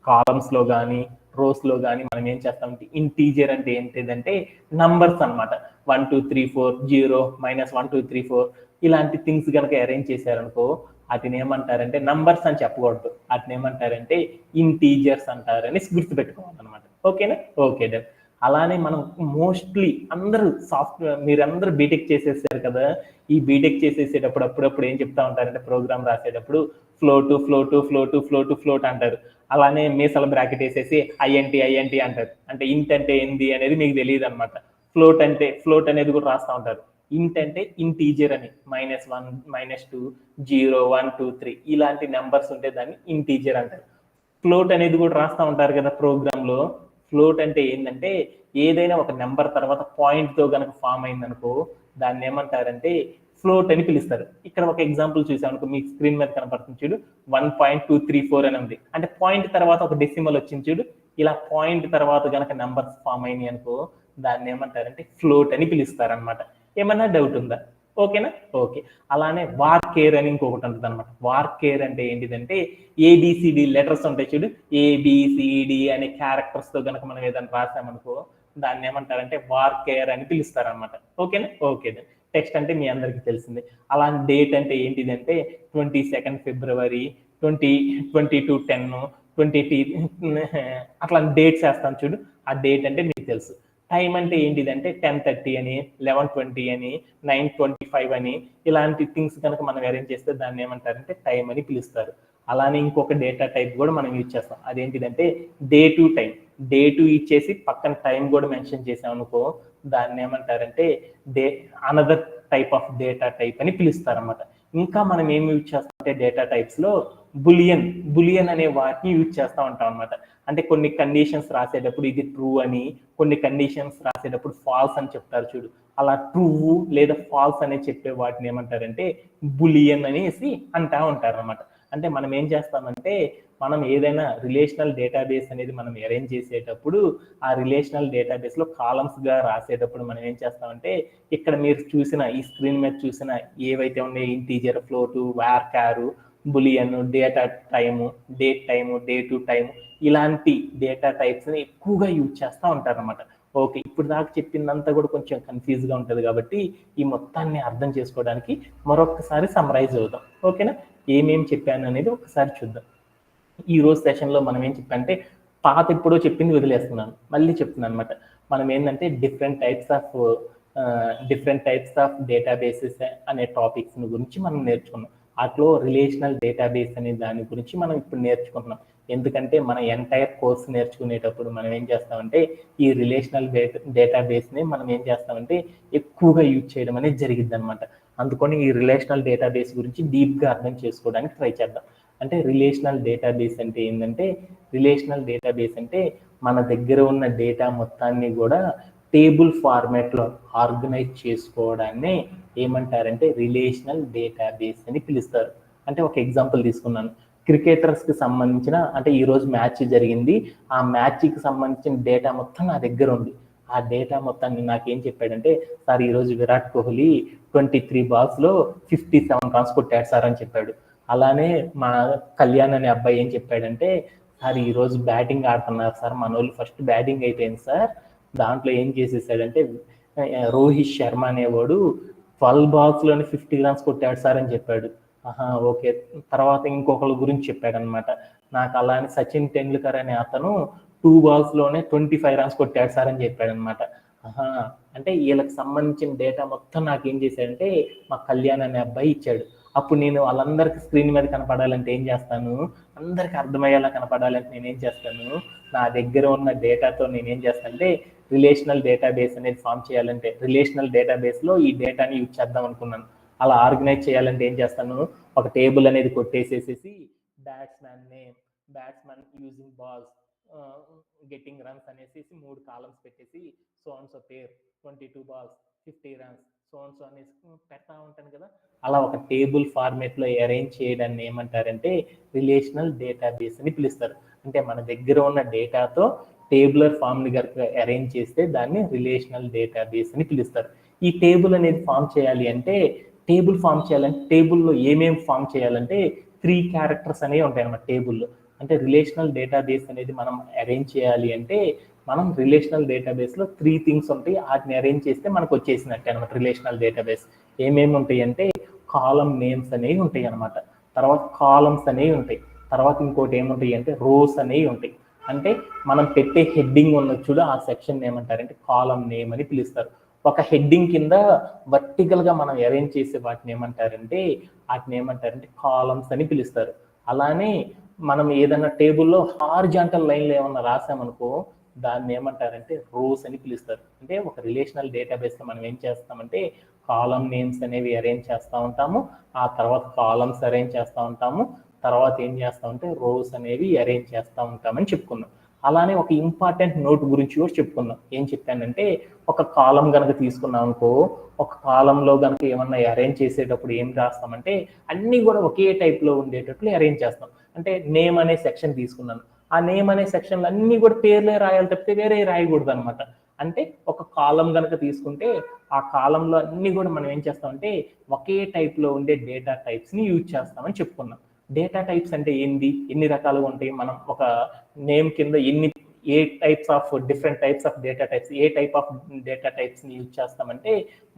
కాలమ్స్లో కానీ రోస్లో కానీ మనం ఏం చేస్తామంటే ఇంటీజర్ అంటే ఏంటిదంటే నంబర్స్ అనమాట. 1, 2, 3, 4, 0, -1, 2, 3, 4 ఇలాంటి థింగ్స్ కనుక అరేంజ్ చేశారనుకో వాటిని ఏమంటారంటే నంబర్స్ అని చెప్పకూడదు, వాటిని ఏమంటారంటే ఇంటీజర్స్ అంటారని గుర్తుపెట్టుకోవాలన్నమాట. ఓకేనా? Okay done. అలానే మనం మోస్ట్లీ అందరూ మీరందరూ బీటెక్ చేసేసారు కదా, ఈ బీటెక్ చేసేసేటప్పుడు అప్పుడప్పుడు ఏం చెప్తా ఉంటారంటే ప్రోగ్రామ్ రాసేటప్పుడు ఫ్లోట్ అంటారు. అలానే మీసల బ్రాకెట్ వేసేసి ఐఎన్టీ అంటారు. అంటే ఇంట్ అంటే ఏంది అనేది మీకు తెలియదు అనమాట. ఫ్లోట్ అనేది కూడా రాస్తూ ఉంటారు. ఇంట్ అంటే ఇంటీజర్ అని -1, -2, 0, 1, 2, 3 ఇలాంటి నెంబర్స్ ఉంటే దాన్ని ఇంటీజర్ అంటారు. ఫ్లోట్ అనేది కూడా రాస్తూ ఉంటారు కదా ప్రోగ్రాంలో. ఫ్లోట్ అంటే ఏంటంటే ఏదైనా ఒక నెంబర్ తర్వాత పాయింట్తో కనుక ఫామ్ అయిందనుకో దాన్ని ఏమంటారంటే ఫ్లోట్ అని పిలుస్తారు. ఇక్కడ ఒక ఎగ్జాంపుల్ చూసామనుకో మీకు స్క్రీన్ మీద కనపడుతుంది చూడు, 1.234 అని ఉంది. అంటే పాయింట్ తర్వాత ఒక డెసిమల్ వచ్చింది చూడు, ఇలా పాయింట్ తర్వాత కనుక నెంబర్స్ ఫామ్ అయినాయి అనుకో దాన్ని ఏమంటారంటే ఫ్లోట్ అని పిలుస్తారు అనమాట. ఏమన్నా డౌట్ ఉందా? ఓకేనా? ఓకే. అలానే వార్కేర్ అని ఇంకొకటి ఉంటుంది అనమాట. వార్కేర్ అంటే ఏంటిదంటే ఏబిసిడి లెటర్స్ ఉంటాయి చూడు, ఏబిసిడి అనే క్యారెక్టర్స్తో కనుక మనం ఏదైనా రాసామనుకో దాన్ని ఏమంటారంటే వార్కేర్ అని పిలుస్తారు అనమాట. ఓకేనా? ఓకే. టెక్స్ట్ అంటే మీ అందరికీ తెలిసింది. అలాంటి డేట్ అంటే ఏంటిదంటే 22 ఫిబ్రవరి, 22/10, 20 అట్లా డేట్స్ వేస్తాను చూడు, ఆ డేట్ అంటే మీకు తెలుసు. టైం అంటే ఏంటిదంటే 10:30 అని, 11:20 అని, 9:25 అని ఇలాంటి థింగ్స్ కనుక మనం అరేంజ్ చేస్తే దాన్ని ఏమంటారంటే టైం అని పిలుస్తారు. అలానే ఇంకొక డేటా టైప్ కూడా మనం యూజ్ చేస్తాం, అదేంటిదంటే date time. Date ఇచ్చేసి పక్కన టైం కూడా మెన్షన్ చేసాం అనుకో దాన్ని ఏమంటారంటే another type of data type అని పిలుస్తారు అన్నమాట. ఇంకా మనం ఏం యూజ్ చేస్తామంటే డేటా టైప్స్లో బులియన్ అనే వాటిని యూజ్ చేస్తూ ఉంటాం అనమాట. అంటే కొన్ని కండిషన్స్ రాసేటప్పుడు ఇది ట్రూ అని, కొన్ని కండిషన్స్ రాసేటప్పుడు ఫాల్స్ అని చెప్తారు చూడు, అలా ట్రూ లేదా ఫాల్స్ అనే చెప్పే వాటిని ఏమంటారంటే బులియన్ అనేసి అంటా ఉంటారు అనమాట. అంటే మనం ఏం చేస్తామంటే మనం ఏదైనా రిలేషనల్ డేటాబేస్ అనేది మనం అరేంజ్ చేసేటప్పుడు ఆ రిలేషనల్ డేటాబేస్లో కాలమ్స్గా రాసేటప్పుడు మనం ఏం చేస్తామంటే ఇక్కడ మీరు చూసిన ఈ స్క్రీన్ మీద చూసిన ఏవైతే ఉన్నాయో integer, float, varchar, boolean, data time, date time, date time ఇలాంటి డేటా టైప్స్ని ఎక్కువగా యూజ్ చేస్తూ ఉంటారన్నమాట. ఓకే, ఇప్పుడు దాకా చెప్పిందంతా కూడా కొంచెం కన్ఫ్యూజ్గా ఉంటుంది కాబట్టి ఈ మొత్తాన్ని అర్థం చేసుకోవడానికి మరొకసారి సమ్మరైజ్ అవుదాం. ఓకేనా? ఏమేమి చెప్పాను అనేది ఒకసారి చూద్దాం. ఈ రోజు సెషన్లో మనం ఏం చెప్పామంటే పాత ఎప్పుడో చెప్పింది వదిలేస్తున్నాను, మళ్ళీ చెప్తున్నాను అనమాట. మనం ఏంటంటే different types of different types of databases అనే టాపిక్స్ గురించి మనం నేర్చుకున్నాం. అట్లో రిలేషనల్ డేటాబేస్ అనే దాని గురించి మనం ఇప్పుడు నేర్చుకుంటున్నాం. ఎందుకంటే మన ఎంటైర్ కోర్స్ నేర్చుకునేటప్పుడు మనం ఏం చేస్తామంటే ఈ రిలేషనల్ డేటాబేస్ని మనం ఏం చేస్తామంటే ఎక్కువగా యూజ్ చేయడం అనేది జరిగింది అనమాట. అందుకని ఈ రిలేషనల్ డేటాబేస్ గురించి డీప్గా అర్థం చేసుకోవడానికి ట్రై చేద్దాం. అంటే రిలేషనల్ డేటాబేస్ అంటే ఏంటంటే, రిలేషనల్ డేటాబేస్ అంటే మన దగ్గర ఉన్న డేటా మొత్తాన్ని కూడా టేబుల్ ఫార్మాట్లో ఆర్గనైజ్ చేసుకోవడాన్ని ఏమంటారంటే రిలేషనల్ డేటాబేస్ అని పిలుస్తారు. అంటే ఒక ఎగ్జాంపుల్ తీసుకున్నాను. క్రికెటర్స్కి సంబంధించిన అంటే ఈరోజు మ్యాచ్ జరిగింది, ఆ మ్యాచ్కి సంబంధించిన డేటా మొత్తం నా దగ్గర ఉంది. ఆ డేటా మొత్తాన్ని నాకేం చెప్పాడంటే, సార్ ఈరోజు విరాట్ కోహ్లీ 23 balls-లో 57 runs కొట్టాడు సార్ అని చెప్పాడు. అలానే మా కళ్యాణ్ అనే అబ్బాయి ఏం చెప్పాడంటే, సార్ ఈరోజు బ్యాటింగ్ ఆడుతున్నారు సార్, మన వాళ్ళు ఫస్ట్ బ్యాటింగ్ అయిపోయింది సార్, దాంట్లో ఏం చేసేసాడంటే రోహిత్ శర్మ అనేవాడు 12 balls-లోనే 50 runs కొట్టాడు సార్ అని చెప్పాడు. ఓకే. తర్వాత ఇంకొకళ్ళ గురించి చెప్పాడు అనమాట. నాకు అలానే సచిన్ టెండూల్కర్ అనే అతను 2 balls-లోనే 25 runs కొట్టాడు సార్ అని చెప్పాడు అనమాట. అంటే వీళ్ళకి సంబంధించిన డేటా మొత్తం నాకు ఏం చేశాడంటే మా కళ్యాణ్ అనే అబ్బాయి ఇచ్చాడు. అప్పుడు నేను వాళ్ళందరికీ స్క్రీన్ మీద కనపడాలంటే ఏం చేస్తాను, అందరికి అర్థమయ్యేలా కనపడాలంటే నేనేం చేస్తాను, నా దగ్గర ఉన్న డేటాతో నేనేం చేస్తానంటే రిలేషనల్ డేటాబేస్ అనేది ఫామ్ చేయాలంటే రిలేషనల్ డేటాబేస్లో ఈ డేటాని యూజ్ చేద్దాం అనుకున్నాను. అలా ఆర్గనైజ్ చేయాలంటే ఏం చేస్తాను, ఒక టేబుల్ అనేది కొట్టేసేసి batsmen name, batsmen using balls, getting runs అనేసి 3 కాలమ్స్ పెట్టేసి so and so per 22 balls 50 runs so and so అనేసి పెడతా ఉంటాను కదా. అలా ఒక టేబుల్ ఫార్మేట్లో అరేంజ్ చేయడాన్ని ఏమంటారంటే రిలేషనల్ డేటాబేస్ అని పిలుస్తారు. అంటే మన దగ్గర ఉన్న డేటాతో టేబులర్ ఫామ్ని కనుక అరేంజ్ చేస్తే దాన్ని రిలేషనల్ డేటాబేస్ అని పిలుస్తారు. ఈ టేబుల్ అనేది ఫామ్ చేయాలి అంటే టేబుల్లో ఏమేమి ఫామ్ చేయాలంటే 3 characters అనేవి ఉంటాయి అన్నమాట టేబుల్లో. అంటే రిలేషనల్ డేటాబేస్ అనేది మనం అరేంజ్ చేయాలి అంటే మనం రిలేషనల్ డేటాబేస్లో 3 things ఉంటాయి, వాటిని అరేంజ్ చేస్తే మనకు వచ్చేసినట్టే అనమాట రిలేషనల్ డేటాబేస్. ఏమేమి ఉంటాయి అంటే కాలమ్ నేమ్స్ అనేవి ఉంటాయి అనమాట, తర్వాత కాలమ్స్ అనేవి ఉంటాయి, తర్వాత ఇంకోటి ఏముంటాయి అంటే రోస్ అనేవి ఉంటాయి. అంటే మనం పెట్టే హెడ్డింగ్ ఉన్నది చూడ, ఆ సెక్షన్ ఏమంటారంటే కాలమ్ నేమ్ అని పిలుస్తారు. ఒక హెడ్డింగ్ కింద వర్టికల్గా మనం అరేంజ్ చేసే వాటిని ఏమంటారంటే కాలమ్స్ అని పిలుస్తారు. అలానే మనం ఏదైనా టేబుల్లో హారిజాంటల్ లైన్లో ఏమన్నా రాసామనుకో దాన్ని ఏమంటారంటే రోస్ అని పిలుస్తారు. అంటే ఒక రిలేషనల్ డేటాబేస్లో మనం ఏం చేస్తామంటే కాలమ్ నేమ్స్ అనేవి అరేంజ్ చేస్తూ ఉంటాము, ఆ తర్వాత కాలమ్స్ అరేంజ్ చేస్తూ ఉంటాము, తర్వాత ఏం చేస్తామంటే రోస్ అనేవి అరేంజ్ చేస్తూ ఉంటామని చెప్పుకున్నాం. అలానే ఒక ఇంపార్టెంట్ నోట్ గురించి కూడా చెప్పుకున్నాం. ఏం చెప్పానంటే ఒక కాలం కనుక తీసుకున్నాం అనుకో, ఒక కాలంలో కనుక ఏమన్నా అరేంజ్ చేసేటప్పుడు ఏం రాస్తామంటే అన్నీ కూడా ఒకే టైప్లో ఉండేటట్లు అరేంజ్ చేస్తాం. అంటే నేమ్ అనే సెక్షన్ తీసుకున్నాను, ఆ నేమ్ అనే సెక్షన్లు అన్నీ కూడా పేర్లే రాయాలి తప్పితే వేరే రాయకూడదు అనమాట. అంటే ఒక కాలం కనుక తీసుకుంటే ఆ కాలంలో అన్ని కూడా మనం ఏం చేస్తామంటే ఒకే టైప్లో ఉండే డేటా టైప్స్ని యూజ్ చేస్తామని చెప్పుకున్నాం. డేటా టైప్స్ అంటే ఏంది, ఎన్ని రకాలుగా ఉంటాయి, మనం ఒక నేమ్ కింద ఏ types of different types of data types, ఏ టైప్ ఆఫ్ డేటా టైప్స్ని యూజ్ చేస్తామంటే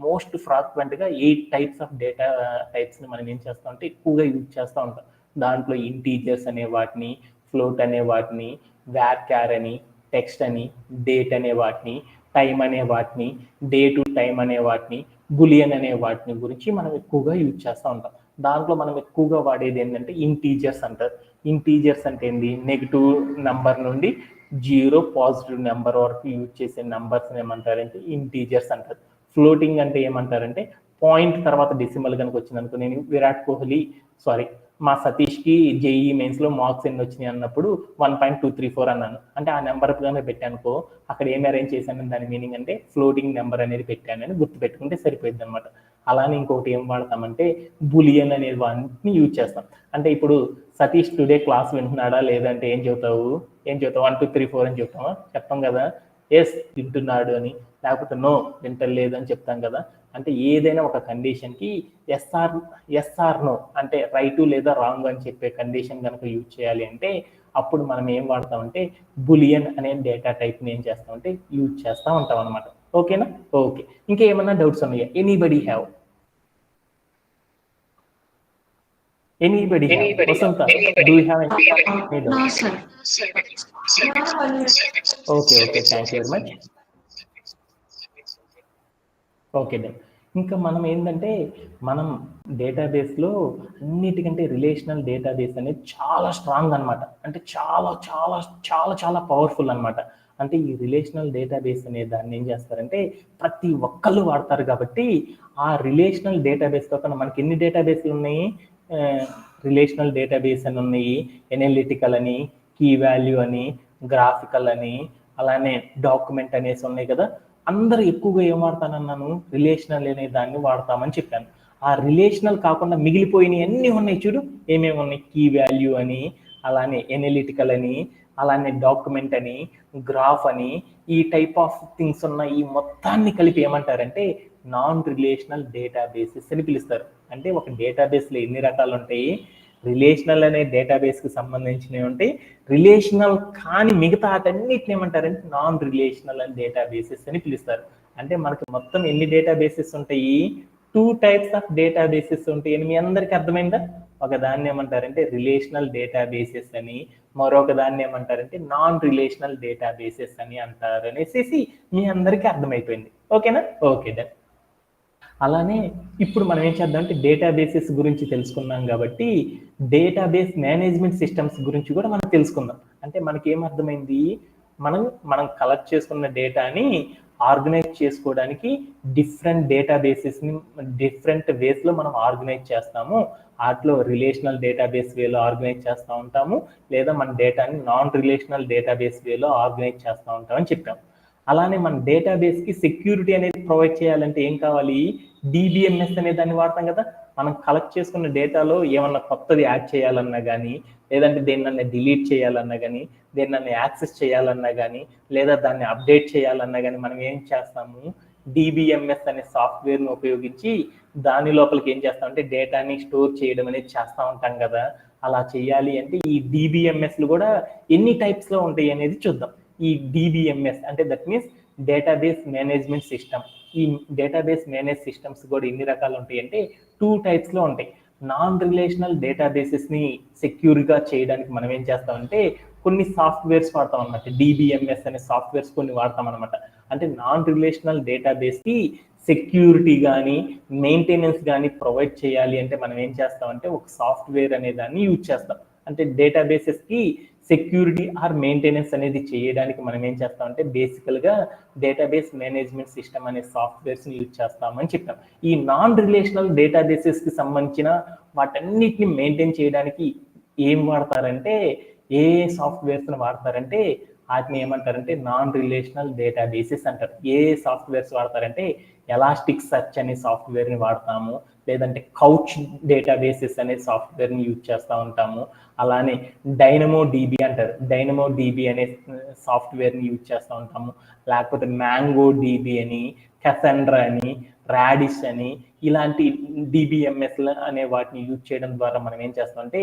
మోస్ట్ ఫ్రాక్వెంట్గా 8 types ఆఫ్ డేటా టైప్స్ని మనం ఏం చేస్తామంటే ఎక్కువగా యూజ్ చేస్తూ ఉంటాం. దాంట్లో ఇంటీజర్స్ అనే వాటిని, ఫ్లోట్ అనే వాటిని, వార్క్యార్ అని, టెక్స్ట్ అని, డేట్ అనే వాటిని, టైం అనే వాటిని, డే టు టైం అనే వాటిని, బులియన్ అనే వాటిని గురించి మనం ఎక్కువగా యూజ్ చేస్తూ ఉంటాం. దాంట్లో మనం ఎక్కువగా వాడేది ఏంటంటే ఇంటీజర్స్ అంటారు. ఇంటీజర్స్ అంటే ఏంటి, నెగిటివ్ నెంబర్ నుండి 0 పాజిటివ్ నెంబర్ వరకు యూజ్ చేసే నెంబర్స్ ఏమంటారంటే ఇంటీజర్స్ అంటారు. ఫ్లోటింగ్ అంటే ఏమంటారంటే పాయింట్ తర్వాత డెసిమల్ కనుక వచ్చిందనుకో, నేను మా సతీష్కి జేఈ మెయిన్స్లో మార్క్స్ ఎన్ని వచ్చినాయి అన్నప్పుడు 1.234 అన్నాను. అంటే ఆ నెంబర్ కనుక పెట్టానుకో అక్కడ ఏమి అరేంజ్ చేశాను, దాని మీనింగ్ అంటే ఫ్లోటింగ్ నెంబర్ అనేది పెట్టానని గుర్తుపెట్టుకుంటే సరిపోయింది అనమాట. అలానే ఇంకొకటి ఏం వాడతామంటే బులియన్ అనే వాటిని యూజ్ చేస్తాం. అంటే ఇప్పుడు సతీష్ టుడే క్లాస్ వింటున్నాడా లేదంటే ఏం చెబుతావు 1 2 3 4 అని చెప్తామా? చెప్పాం కదా. ఎస్ వింటున్నాడు అని, లేకపోతే నో వింటలేదు అని చెప్తాం కదా. అంటే ఏదైనా ఒక కండిషన్కి ఎస్ఆర్ నో అంటే రైట్ లేదా రాంగ్ అని చెప్పే కండిషన్ కనుక యూజ్ చేయాలి అంటే అప్పుడు మనం ఏం వాడతామంటే బులియన్ అనే డేటా టైప్ని ఏం చేస్తామంటే యూజ్ చేస్తూ ఉంటాం అనమాట. ఓకేనా? ఓకే. ఇంకా ఏమన్నా డౌట్స్ ఉన్నాయా? Anybody have? Vasantha, do you have any doubts? Okay, thank you very much. Okay done. ఇంకా మనం ఏంటంటే మనం డేటాబేస్లో అన్నిటికంటే రిలేషనల్ డేటాబేస్ అనేది చాలా స్ట్రాంగ్ అనమాట. అంటే చాలా చాలా చాలా చాలా పవర్ఫుల్ అనమాట. అంటే ఈ రిలేషనల్ డేటాబేస్ అనే దాన్ని ఏం చేస్తారంటే ప్రతి ఒక్కళ్ళు వాడతారు కాబట్టి ఆ రిలేషనల్ డేటాబేస్ కాకుండా మనకి ఎన్ని డేటాబేస్లు ఉన్నాయి? రిలేషనల్ డేటాబేస్ అని ఉన్నాయి, ఎనలిటికల్ అని, కీ వాల్యూ అని, గ్రాఫికల్ అని, అలానే డాక్యుమెంట్ అనేసి ఉన్నాయి కదా. అందరూ ఎక్కువగా ఏం వాడతానన్నాను? రిలేషనల్ అనే దాన్ని వాడతామని చెప్పాను. ఆ రిలేషనల్ కాకుండా మిగిలిపోయినవి అన్నీ ఉన్నాయి చూడు. ఏమేమి ఉన్నాయి? కీ వాల్యూ అని, అలానే ఎనలిటికల్ అని, అలానే డాక్యుమెంట్ అని, గ్రాఫ్ అని, ఈ టైప్ ఆఫ్ థింగ్స్ ఉన్న ఈ మొత్తాన్ని కలిపి ఏమంటారంటే నాన్ రిలేషనల్ డేటాబేసెస్ అని పిలుస్తారు. అంటే ఒక డేటాబేస్లో ఎన్ని రకాలు ఉంటాయి? రిలేషనల్ అనే డేటాబేస్కి సంబంధించినవి ఉంటాయి, రిలేషనల్ కాని మిగతా అటన్నిటిని ఏమంటారంటే నాన్ రిలేషనల్ అని డేటాబేసెస్ అని పిలుస్తారు. అంటే మనకి మొత్తం ఎన్ని డేటాబేసెస్ ఉంటాయి? 2 టైప్స్ ఆఫ్ డేటాబేసెస్ ఉంటాయి అని మీ అందరికి అర్థమైందా? ఒక దాన్ని ఏమంటారంటే రిలేషనల్ డేటాబేసెస్ అని, మరొక దాన్ని ఏమంటారంటే నాన్ రిలేషనల్ డేటాబేసెస్ అని అంటారు అనేసి మీ అందరికీ అర్థమైపోయింది. ఓకేనా? Okay done. అలానే ఇప్పుడు మనం ఏం చేద్దాం అంటే డేటాబేసెస్ గురించి తెలుసుకున్నాం కాబట్టి డేటాబేస్ మేనేజ్మెంట్ సిస్టమ్స్ గురించి కూడా మనం తెలుసుకుందాం. అంటే మనకి ఏం అర్థమైంది? మనం కలెక్ట్ చేసుకున్న డేటాని ఆర్గనైజ్ చేసుకోవడానికి డిఫరెంట్ డేటాబేసెస్ని డిఫరెంట్ వేస్లో మనం ఆర్గనైజ్ చేస్తాము. వాటిలో రిలేషనల్ డేటాబేస్ వేలో ఆర్గనైజ్ చేస్తూ ఉంటాము, లేదా మన డేటాని నాన్ రిలేషనల్ డేటాబేస్ వేలో ఆర్గనైజ్ చేస్తూ ఉంటామని చెప్పాము. అలానే మన డేటాబేస్కి సెక్యూరిటీ అనేది ప్రొవైడ్ చేయాలంటే ఏం కావాలి? డిబిఎంఎస్ అనే దాన్ని వాడతాం కదా. మనం కలెక్ట్ చేసుకున్న డేటాలో ఏమన్నా కొత్తది యాడ్ చేయాలన్నా కానీ, లేదంటే దేన్నన్నా డిలీట్ చేయాలన్నా కానీ, దేన్నన్నా యాక్సెస్ చేయాలన్నా కానీ, లేదా దాన్ని అప్డేట్ చేయాలన్నా కానీ మనం ఏం చేస్తాము? డిబిఎంఎస్ అనే సాఫ్ట్వేర్ను ఉపయోగించి దాని లోపలికి ఏం చేస్తామంటే డేటాని స్టోర్ చేయడం అనేది చేస్తూ ఉంటాం కదా. అలా చేయాలి అంటే ఈ డిబిఎంఎస్లు కూడా ఎన్ని టైప్స్లో ఉంటాయి అనేది చూద్దాం. ఈ డిబిఎంఎస్ అంటే that means database management system. ఈ డేటాబేస్ మేనేజ్ సిస్టమ్స్ కూడా ఎన్ని రకాలు ఉంటాయి అంటే 2 టైప్స్లో ఉంటాయి. నాన్ రిలేషనల్ డేటాబేసెస్ని సెక్యూర్గా చేయడానికి మనం ఏం చేస్తామంటే కొన్ని సాఫ్ట్వేర్స్ వాడతాం అనమాట. డిబిఎంఎస్ అనే సాఫ్ట్వేర్స్ కొన్ని వాడతాం అనమాట. అంటే నాన్ రిలేషనల్ డేటాబేస్కి సెక్యూరిటీ కానీ మెయింటెనెన్స్ కానీ ప్రొవైడ్ చేయాలి అంటే మనం ఏం చేస్తామంటే ఒక సాఫ్ట్వేర్ అనే దాన్ని యూజ్ చేస్తాం. అంటే డేటాబేసెస్కి సెక్యూరిటీ ఆర్ మెయింటెనెన్స్ అనేది చేయడానికి మనం ఏం చేస్తామంటే బేసికల్గా డేటాబేస్ మేనేజ్మెంట్ సిస్టమ్ అనే సాఫ్ట్వేర్స్ని యూజ్ చేస్తామని చెప్పాం. ఈ నాన్ రిలేషనల్ డేటాబేసెస్కి సంబంధించిన వాటన్నిటిని మెయింటైన్ చేయడానికి ఏం వాడతారంటే ఏ సాఫ్ట్వేర్స్ని వాడతారంటే వాటిని ఏమంటారంటే నాన్ రిలేషనల్ డేటాబేసెస్ అంటారు. ఏ సాఫ్ట్వేర్స్ వాడతారంటే ఎలాస్టిక్ సర్చ్ అనే సాఫ్ట్వేర్ని వాడతాము, లేదంటే కౌచ్ డేటాబేసెస్ అనే సాఫ్ట్వేర్ని యూజ్ చేస్తూ ఉంటాము. అలానే డైనమో డీబీ అంటారు, డైనమో డీబీ అనే సాఫ్ట్వేర్ని యూజ్ చేస్తూ ఉంటాము. లేకపోతే మ్యాంగో డీబీ అని, కసండ్రా అని, రాడిష్ అని ఇలాంటి డిబిఎంఎస్ అనే వాటిని యూజ్ చేయడం ద్వారా మనం ఏం చేస్తామంటే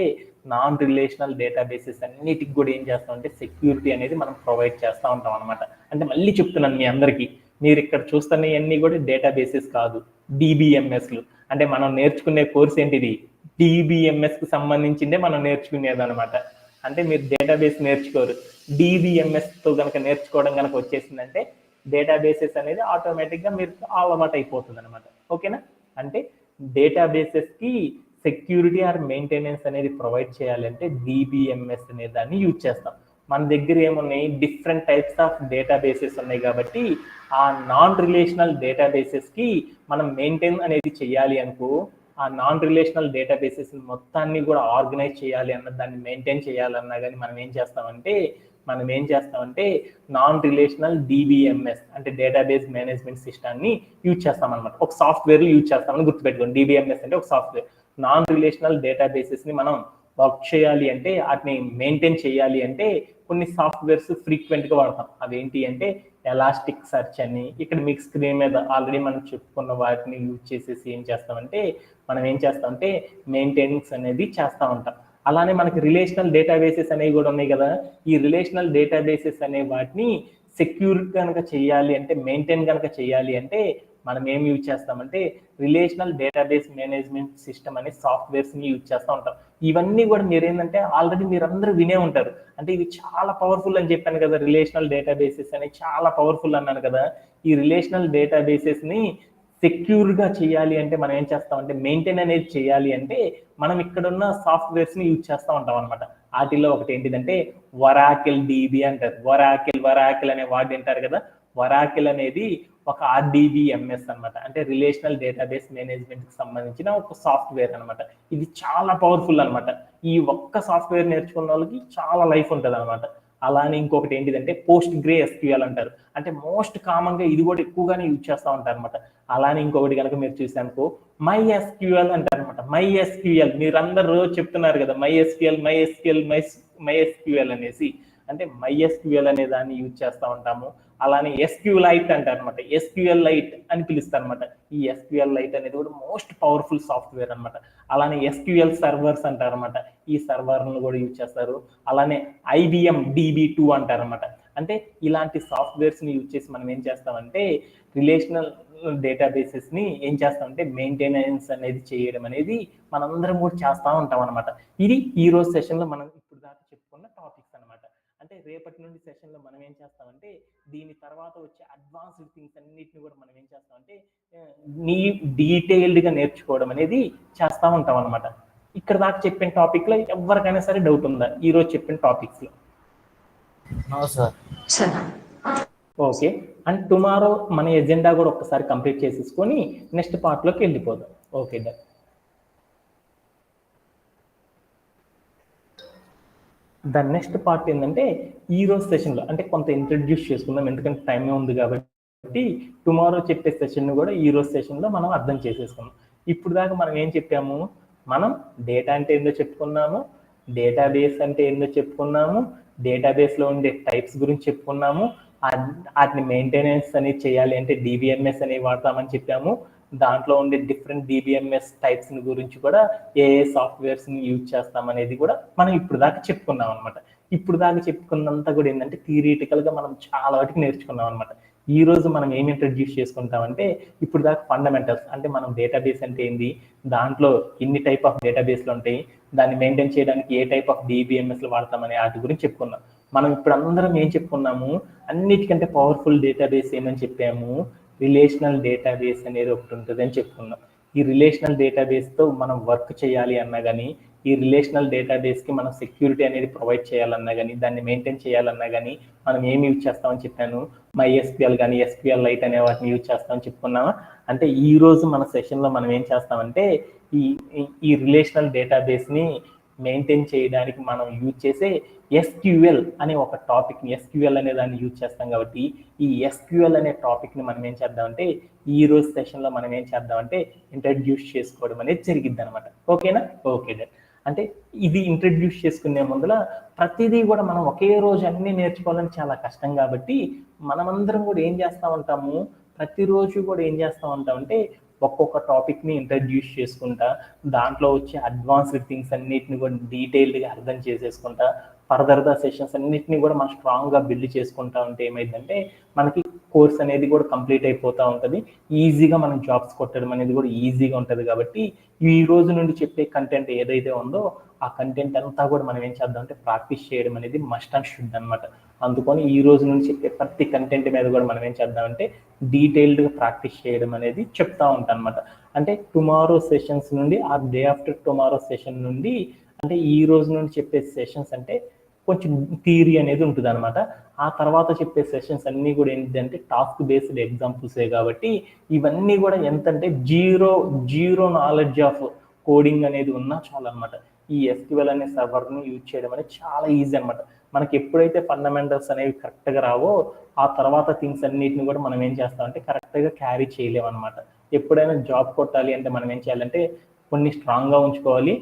నాన్ రిలేషనల్ డేటాబేసెస్ అన్నిటికి కూడా ఏం చేస్తామంటే సెక్యూరిటీ అనేది మనం ప్రొవైడ్ చేస్తూ ఉంటాం అనమాట. అంటే మళ్ళీ చెప్తున్నాను మీ అందరికీ, మీరు ఇక్కడ చూస్తున్నవన్నీ కూడా డేటాబేసెస్ కాదు, డిబిఎంఎస్లు. అంటే మనం నేర్చుకునే కోర్స్ ఏంటిది? డిబిఎంఎస్కి సంబంధించిందే మనం నేర్చుకునేది అనమాట. అంటే మీరు డేటాబేస్ నేర్చుకోరు, డిబిఎంఎస్తో కనుక నేర్చుకోవడం కనుక వచ్చేసిందంటే డేటాబేసెస్ అనేది ఆటోమేటిక్గా మీరు అలవాటు అయిపోతుంది అనమాట. ఓకేనా? అంటే డేటాబేసెస్కి సెక్యూరిటీ ఆర్ మెయింటెనెన్స్ అనేది ప్రొవైడ్ చేయాలంటే డిబిఎంఎస్ అనే దాన్ని యూజ్ చేస్తాం. మన దగ్గర ఏమున్నాయి? డిఫరెంట్ టైప్స్ ఆఫ్ డేటాబేసెస్ ఉన్నాయి కాబట్టి ఆ నాన్ రిలేషనల్ డేటాబేసెస్కి మనం మెయింటైన్ అనేది చేయాలి అనుకో, ఆ నాన్ రిలేషనల్ డేటాబేసెస్ మొత్తాన్ని కూడా ఆర్గనైజ్ చేయాలి అన్న దాన్ని మెయింటైన్ చేయాలన్నా కానీ మనం ఏం చేస్తామంటే నాన్ రిలేషనల్ డిబిఎంఎస్ అంటే డేటాబేస్ మేనేజ్మెంట్ సిస్టమ్ని యూజ్ చేస్తాం అనమాట. ఒక సాఫ్ట్వేర్ యూజ్ చేస్తామని గుర్తుపెట్టుకోండి. డిబిఎంఎస్ అంటే ఒక సాఫ్ట్వేర్. నాన్ రిలేషనల్ డేటాబేసెస్ని మనం వర్క్ చేయాలి అంటే, వాటిని మెయింటైన్ చేయాలి అంటే కొన్ని సాఫ్ట్వేర్స్ ఫ్రీక్వెంట్గా వాడతాం. అవేంటి అంటే ఎలాస్టిక్ సర్చ్ అని. ఇక్కడ మీకు స్క్రీన్ మీద ఆల్రెడీ మనం చెప్పుకున్న వాటిని యూజ్ చేసేసి ఏం చేస్తామంటే మెయింటెనెన్స్ అనేది చేస్తూ ఉంటాం. అలానే మనకి రిలేషనల్ డేటాబేసెస్ అనేవి కూడా ఉన్నాయి కదా. ఈ రిలేషనల్ డేటాబేసెస్ అనే వాటిని సెక్యూర్ కనుక చేయాలి అంటే, మెయింటైన్ కనుక చేయాలి అంటే మనం ఏం యూజ్ చేస్తామంటే రిలేషనల్ డేటాబేస్ మేనేజ్మెంట్ సిస్టమ్ అనే సాఫ్ట్వేర్స్ని యూజ్ చేస్తూ ఉంటాం. ఇవన్నీ కూడా మీరేంటంటే ఆల్రెడీ మీరందరూ వినే ఉంటారు. అంటే ఇవి చాలా పవర్ఫుల్ అని చెప్పాను కదా, రిలేషనల్ డేటాబేసెస్ అనేవి చాలా పవర్ఫుల్ అన్నాను కదా. ఈ రిలేషనల్ డేటాబేసెస్ని సెక్యూర్గా చేయాలి అంటే మనం ఏం చేస్తామంటే మెయింటైన్ అనేది చేయాలి అంటే మనం ఇక్కడున్న సాఫ్ట్వేర్స్ని యూజ్ చేస్తూ ఉంటాం అనమాట. వాటిల్లో ఒకటి ఏంటిదంటే వరాకిల్ డీబీ అంటారు. వరాకిల్ అనే వర్డ్ వింటారు కదా. వరాకిల్ అనేది ఒక RDBMS అనమాట, అంటే రిలేషనల్ డేటాబేస్ మేనేజ్మెంట్కి సంబంధించిన ఒక సాఫ్ట్వేర్ అనమాట. ఇది చాలా పవర్ఫుల్ అనమాట. ఈ ఒక్క సాఫ్ట్వేర్ నేర్చుకున్న వాళ్ళకి చాలా లైఫ్ ఉంటుంది అనమాట. అలానే ఇంకొకటి ఏంటిదంటే PostgreSQL అంటారు, అంటే మోస్ట్ కామన్గా ఇది కూడా ఎక్కువగానే యూజ్ చేస్తూ ఉంటారు అనమాట. అలానే ఇంకొకటి కనుక మీరు చూసానుకో MySQL అంటారు అనమాట. MySQL మీరందరూ రోజు చెప్తున్నారు కదా, MySQL అనేసి, అంటే MySQL అనే దాన్ని యూజ్ చేస్తూ ఉంటాము. అలానే SQLite అంటారు అనమాట, SQLite అని పిలుస్తారు అనమాట. ఈ SQLite అనేది కూడా మోస్ట్ పవర్ఫుల్ సాఫ్ట్వేర్ అనమాట. అలానే SQL సర్వర్స్ అంటారు అనమాట, ఈ సర్వర్లను కూడా యూజ్ చేస్తారు. అలానే IBM DB2 అంటారు అనమాట. అంటే ఇలాంటి సాఫ్ట్వేర్స్ని యూజ్ చేసి మనం ఏం చేస్తామంటే రిలేషనల్ డేటాబేసెస్ని ఏం చేస్తామంటే మెయింటెనెన్స్ అనేది చేయడం అనేది మనందరం కూడా చేస్తూ ఉంటాం అనమాట. ఇది ఈ రోజు సెషన్లో మనం ఇప్పుడు దాకా చెప్పుకున్న టాపిక్స్ అనమాట. అంటే రేపటి నుండి సెషన్లో మనం ఏం చేస్తామంటే దీని తర్వాత వచ్చే అడ్వాన్స్డ్ థింగ్స్ అన్నిటిని కూడా మనం ఏం చేస్తామంటే డీటెయిల్డ్గా నేర్చుకోవడం అనేది చేస్తూ ఉంటాం అనమాట. ఇక్కడ దాకా చెప్పిన టాపిక్లో ఎవరికైనా సరే డౌట్ ఉందా ఈరోజు చెప్పిన టాపిక్స్లో? ఓకే, అండ్ టుమారో మన ఎజెండా కూడా ఒకసారి కంప్లీట్ చేసేసుకొని నెక్స్ట్ పార్ట్లోకి వెళ్ళిపోదాం. Okay done. దాని నెక్స్ట్ పార్ట్ ఏంటంటే ఈ రోజు సెషన్లో అంటే కొంత ఇంట్రడ్యూస్ చేసుకుందాం, ఎందుకంటే టైమే ఉంది కాబట్టి టుమారో చెప్పే సెషన్ కూడా ఈ రోజు సెషన్లో మనం అర్థం చేసేసుకున్నాం. ఇప్పుడు దాకా మనం ఏం చెప్పాము, మనం డేటా అంటే ఏందో చెప్పుకున్నాము, డేటాబేస్ అంటే ఏందో చెప్పుకున్నాము, డేటాబేస్లో ఉండే టైప్స్ గురించి చెప్పుకున్నాము, వాటిని మెయింటెనెన్స్ అనేది చేయాలి అంటే DBMS అనేవి వాడతామని చెప్పాము. దాంట్లో ఉండే డిఫరెంట్ DBMS టైప్స్ గురించి కూడా ఏ సాఫ్ట్వేర్స్ని యూజ్ చేస్తామనేది కూడా మనం ఇప్పుడు దాకా చెప్పుకున్నాం అనమాట. ఇప్పుడు దాకా చెప్పుకున్నంతా కూడా ఏంటంటే థియరిటికల్గా మనం చాలా వాటికి నేర్చుకున్నాం అనమాట. ఈ రోజు మనం ఏమి ఇంట్రడ్యూస్ చేసుకుంటామంటే ఇప్పుడు దాకా ఫండమెంటల్స్, అంటే మనం డేటాబేస్ అంటే ఏంది, దాంట్లో ఎన్ని టైప్ ఆఫ్ డేటాబేస్లు ఉంటాయి, దాన్ని మెయింటైన్ చేయడానికి ఏ టైప్ ఆఫ్ DBMSలు వాడతామనే వాటి గురించి చెప్పుకున్నాం. మనం ఇప్పుడు అందరం ఏం చెప్పుకున్నాము, అన్నిటికంటే పవర్ఫుల్ డేటాబేస్ ఏమని చెప్పాము, రిలేషనల్ డేటాబేస్ అనేది ఒకటి ఉంటుంది అని చెప్పుకున్నాం. ఈ రిలేషనల్ డేటాబేస్తో మనం వర్క్ చేయాలి అన్నా కానీ, ఈ రిలేషనల్ డేటాబేస్కి మనం సెక్యూరిటీ అనేది ప్రొవైడ్ చేయాలన్నా కానీ, దాన్ని మెయింటైన్ చేయాలన్నా కానీ మనం ఏమి యూజ్ చేస్తామని చెప్పాను, MySQL కానీ SQLite అనే వాటిని యూజ్ చేస్తామని చెప్పుకున్నామా. అంటే ఈ రోజు మన సెషన్లో మనం ఏం చేస్తామంటే ఈ రిలేషనల్ డేటాబేస్ని మెయింటైన్ చేయడానికి మనం యూజ్ చేసే SQL అనే ఒక టాపిక్ని, SQL అనే దాన్ని యూజ్ చేస్తాం కాబట్టి ఈ SQL అనే టాపిక్ని మనం ఏం చేద్దామంటే ఈ రోజు సెషన్లో మనం ఏం చేద్దామంటే ఇంట్రడ్యూస్ చేసుకోవడం అనేది జరిగిద్ది అనమాట. ఓకేనా? Okay done. అంటే ఇది ఇంట్రడ్యూస్ చేసుకునే ముందర ప్రతిదీ కూడా మనం ఒకే రోజు అన్ని నేర్చుకోవాలని చాలా కష్టం కాబట్టి మనమందరం కూడా ఏం చేస్తూ ఉంటాము, ప్రతిరోజు కూడా ఏం చేస్తూ ఉంటామంటే ఒక్కొక్క టాపిక్ని ఇంట్రడ్యూస్ చేసుకుంటా, దాంట్లో వచ్చే అడ్వాన్స్డ్ థింగ్స్ అన్నిటిని కూడా డీటెయిల్డ్గా అర్థం చేసేసుకుంటా, ఫర్దర్గా సెషన్స్ అన్నిటిని కూడా మనం స్ట్రాంగ్గా బిల్డ్ చేసుకుంటా ఉంటే ఏమైందంటే మనకి కోర్స్ అనేది కూడా కంప్లీట్ అయిపోతూ ఉంటుంది, ఈజీగా మనం జాబ్స్ కొట్టడం అనేది కూడా ఈజీగా ఉంటుంది. కాబట్టి ఈ రోజు నుండి చెప్పే కంటెంట్ ఏదైతే ఉందో ఆ కంటెంట్ అంతా కూడా మనం ఏం చేద్దాం అంటే ప్రాక్టీస్ చేయడం అనేది మస్ట్ అండ్ షుడ్ అనమాట. అందుకని ఈ రోజు నుంచి చెప్పే ప్రతి కంటెంట్ మీద కూడా మనం ఏం చేద్దామంటే డీటెయిల్డ్గా ప్రాక్టీస్ చేయడం అనేది చెప్తా ఉంటాం అనమాట. అంటే టుమారో సెషన్స్ నుండి ఆ డే ఆఫ్టర్ టుమారో సెషన్ నుండి, అంటే ఈ రోజు నుండి చెప్పే సెషన్స్ అంటే కొంచెం థియరీ అనేది ఉంటుంది అనమాట. ఆ తర్వాత చెప్పే సెషన్స్ అన్నీ కూడా ఏంటంటే టాస్క్ బేస్డ్ ఎగ్జాంపుల్సే కాబట్టి ఇవన్నీ కూడా ఎంతంటే జీరో నాలెడ్జ్ ఆఫ్ కోడింగ్ అనేది ఉన్నా చాలు అనమాట. ఈ SQL అనే సర్వర్ని యూజ్ చేయడం అనేది చాలా ఈజీ అనమాట. మనకి ఎప్పుడైతే ఫండమెంటల్స్ అనేవి కరెక్ట్గా రావో ఆ తర్వాత థింగ్స్ అన్నిటిని కూడా మనం ఏం చేస్తామంటే కరెక్ట్గా క్యారీ చేయలేము అనమాట. ఎప్పుడైనా జాబ్ కొట్టాలి అంటే మనం ఏం చేయాలంటే కొన్ని స్ట్రాంగ్గా ఉంచుకోవాలి,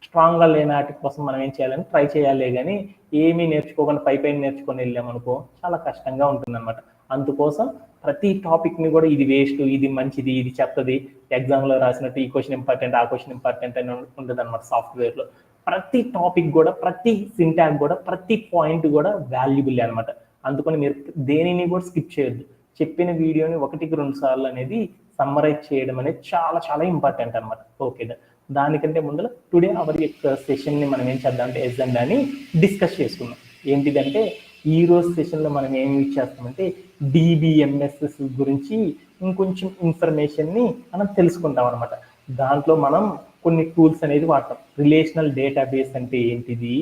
స్ట్రాంగ్గా లేని వాటి కోసం మనం ఏం చేయాలని ట్రై చేయాలి, కానీ ఏమీ నేర్చుకోకుండా పైన నేర్చుకొని వెళ్ళామనుకో చాలా కష్టంగా ఉంటుందన్నమాట. అందుకోసం ప్రతి టాపిక్ని కూడా ఇది వేస్ట్, ఇది మంచిది, ఇది చెప్తుంది, ఎగ్జామ్లో రాసినట్టు ఈ క్వశ్చన్ ఇంపార్టెంట్ ఆ క్వశ్చన్ ఇంపార్టెంట్ అని ఉంటుంది అనమాట. సాఫ్ట్వేర్లో ప్రతి టాపిక్ కూడా, ప్రతి సింటాక్ కూడా, ప్రతి పాయింట్ కూడా వాల్యుబుల్ అనమాట. అందుకని మీరు దేనిని కూడా స్కిప్ చేయొద్దు. చెప్పిన వీడియోని 1-2 సార్లు అనేది సమ్మరైజ్ చేయడం అనేది చాలా చాలా ఇంపార్టెంట్ అనమాట. ఓకే, దానికంటే ముందర టుడే అవర్ యొక్క సెషన్ని మనం ఏం చేద్దాం అంటే ఎజెండాని డిస్కస్ చేసుకుందాం. ఏంటిదంటే ఈ రోజు సెషన్లో మనం ఏం యూజ్ చేస్తామంటే DBMS గురించి ఇంకొంచెం ఇన్ఫర్మేషన్ని మనం తెలుసుకుంటాం అనమాట. దాంట్లో మనం కొన్ని టూల్స్ అనేది వాడతాం. రిలేషనల్ డేటాబేస్ అంటే ఏంటిది,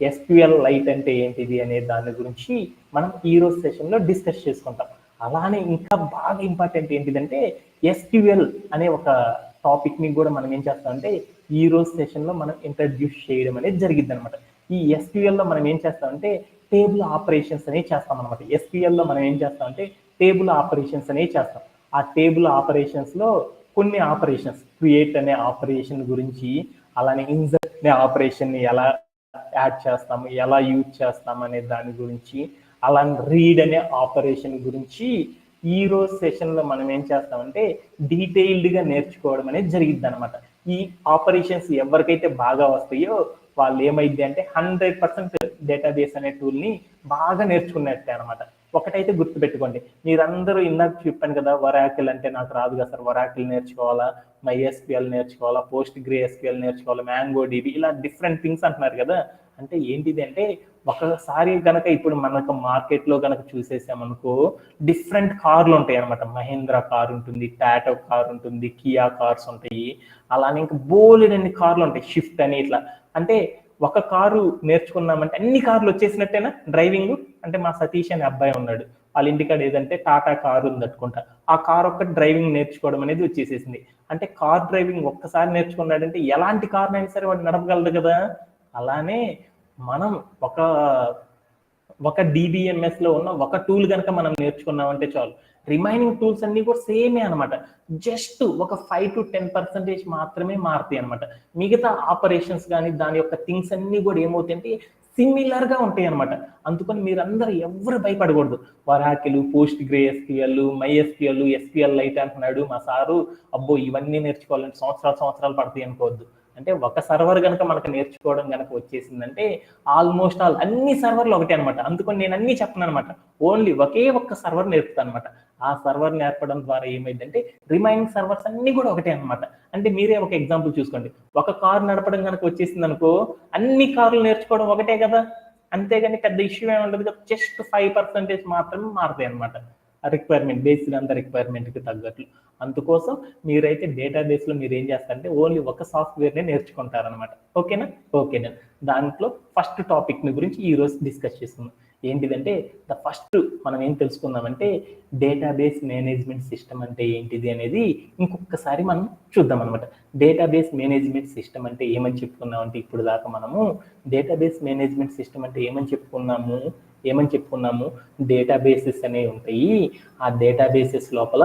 ఎస్క్యూఎల్ లైట్ అంటే ఏంటిది అనే దాని గురించి మనం ఈ రోజు సెషన్లో డిస్కస్ చేసుకుంటాం. అలానే ఇంకా బాగా ఇంపార్టెంట్ ఏంటిదంటే ఎస్క్యూఎల్ అనే ఒక టాపిక్ని కూడా మనం ఏం చేస్తామంటే ఈ రోజు సెషన్లో మనం ఇంట్రడ్యూస్ చేయడం అనేది జరిగింది అనమాట. ఈ ఎస్క్యూఎల్లో మనం ఏం చేస్తామంటే టేబుల్ ఆపరేషన్స్ అనేవి చేస్తాం అనమాట. ఎస్క్యూఎల్లో మనం ఏం చేస్తామంటే టేబుల్ ఆపరేషన్స్ అనేవి చేస్తాం. ఆ టేబుల్ ఆపరేషన్స్లో కొన్ని ఆపరేషన్స్, క్రియేట్ అనే ఆపరేషన్ గురించి, అలానే ఇన్సర్ట్ అనే ఆపరేషన్ని ఎలా యాడ్ చేస్తాము, ఎలా యూజ్ చేస్తాము అనే దాని గురించి, అలానే రీడ్ అనే ఆపరేషన్ గురించి ఈ రోజు సెషన్లో మనం ఏం చేస్తామంటే డీటెయిల్డ్గా నేర్చుకోవడం అనేది జరిగింది అనమాట. ఈ ఆపరేషన్స్ ఎవరికైతే బాగా వస్తాయో వాళ్ళు ఏమైంది అంటే 100% డేటాబేస్ అనే టూల్ని బాగా నేర్చుకున్నట్టే అనమాట. ఒకటైతే గుర్తుపెట్టుకోండి, మీరందరూ ఇందాక చెప్పాను కదా, వరాకిల్ అంటే నాకు రాదు కదా సార్, వరాకిల్ నేర్చుకోవాలా, MySQL నేర్చుకోవాలా, PostgreSQL నేర్చుకోవాలా, MongoDB, ఇలా డిఫరెంట్ థింగ్స్ అంటున్నారు కదా. అంటే ఏంటిది అంటే ఒకసారి కనుక ఇప్పుడు మనకు మార్కెట్లో కనుక చూసేసామనుకో డిఫరెంట్ కార్లు ఉంటాయి అనమాట. మహేంద్ర కార్ ఉంటుంది, టాటో కార్ ఉంటుంది, కియా కార్స్ ఉంటాయి, అలానే ఇంకా బోలెడన్ని కార్లు ఉంటాయి, షిఫ్ట్ అని ఇట్లా. అంటే ఒక కారు నేర్చుకున్నామంటే అన్ని కార్లు వచ్చేసినట్టేనా డ్రైవింగ్? అంటే మా సతీష్ అనే అబ్బాయి ఉన్నాడు, వాళ్ళ ఇంటికాడ ఏదంటే టాటా కారు ఉంది అనుకుంటా, ఆ కార్ ఒక్క డ్రైవింగ్ నేర్చుకోవడం అనేది వచ్చేసేసింది. అంటే కార్ డ్రైవింగ్ ఒక్కసారి నేర్చుకున్నాడంటే ఎలాంటి కార్నైనా సరే వాడు నడపగలడు కదా. అలానే మనం ఒక DBMS లో ఉన్న ఒక టూల్ కనుక మనం నేర్చుకున్నామంటే చాలు, రిమైనింగ్ టూల్స్ అన్ని కూడా సేమే అనమాట. జస్ట్ ఒక 5 to 10% మాత్రమే మారుతాయి అనమాట. మిగతా ఆపరేషన్స్ కానీ దాని యొక్క థింగ్స్ అన్ని కూడా ఏమవుతాయంటే సిమిలర్ గా ఉంటాయి అనమాట. అందుకని మీరందరూ ఎవరు భయపడకూడదు. వరాకిల్, PostgreSQL, MySQL, SQL లైట్ అంటున్నాడు మా సారు, అబ్బో ఇవన్నీ నేర్చుకోవాలంటే సంవత్సరాలు పడతాయి అనుకోవద్దు. అంటే ఒక సర్వర్ కనుక మనకు నేర్చుకోవడం కనుక వచ్చేసిందంటే ఆల్మోస్ట్ ఆల్ అన్ని సర్వర్లు ఒకటే అనమాట. అందుకని నేను అన్ని చెప్పను అనమాట, ఓన్లీ ఒకే ఒక్క సర్వర్ నేర్పుతాను అనమాట. ఆ సర్వర్ నేర్పడం ద్వారా ఏమైందంటే రిమైనింగ్ సర్వర్స్ అన్ని కూడా ఒకటే అనమాట. అంటే మీరే ఒక ఎగ్జాంపుల్ చూసుకోండి, ఒక కారు నడపడం కనుక వచ్చేసింది అనుకో అన్ని కార్లు నేర్చుకోవడం ఒకటే కదా, అంతేగాని పెద్ద ఇష్యూ ఏమి ఉండదు కదా. జస్ట్ 5% మాత్రమే మారుతాయి అనమాట రిక్వైర్మెంట్, బేస్డ్ అంత రిక్వైర్మెంట్కి తగ్గట్లు. అందుకోసం మీరైతే డేటాబేస్లో మీరు ఏం చేస్తారంటే ఓన్లీ ఒక సాఫ్ట్వేర్నే నేర్చుకుంటారనమాట. ఓకేనా? ఓకేనా. దాంట్లో ఫస్ట్ టాపిక్ని గురించి ఈరోజు డిస్కస్ చేస్తున్నాం. ఏంటిదంటే ఫస్ట్ మనం ఏం తెలుసుకుందామంటే డేటాబేస్ మేనేజ్మెంట్ సిస్టమ్ అంటే ఏంటిది అనేది ఇంకొకసారి మనం చూద్దాం అనమాట. డేటాబేస్ మేనేజ్మెంట్ సిస్టమ్ అంటే ఏమని చెప్పుకున్నామంటే ఇప్పుడు దాకా మనము డేటాబేస్ మేనేజ్మెంట్ సిస్టమ్ అంటే ఏమని చెప్పుకున్నాము, డేటాబేసెస్ అనేవి ఉంటాయి. ఆ డేటాబేసెస్ లోపల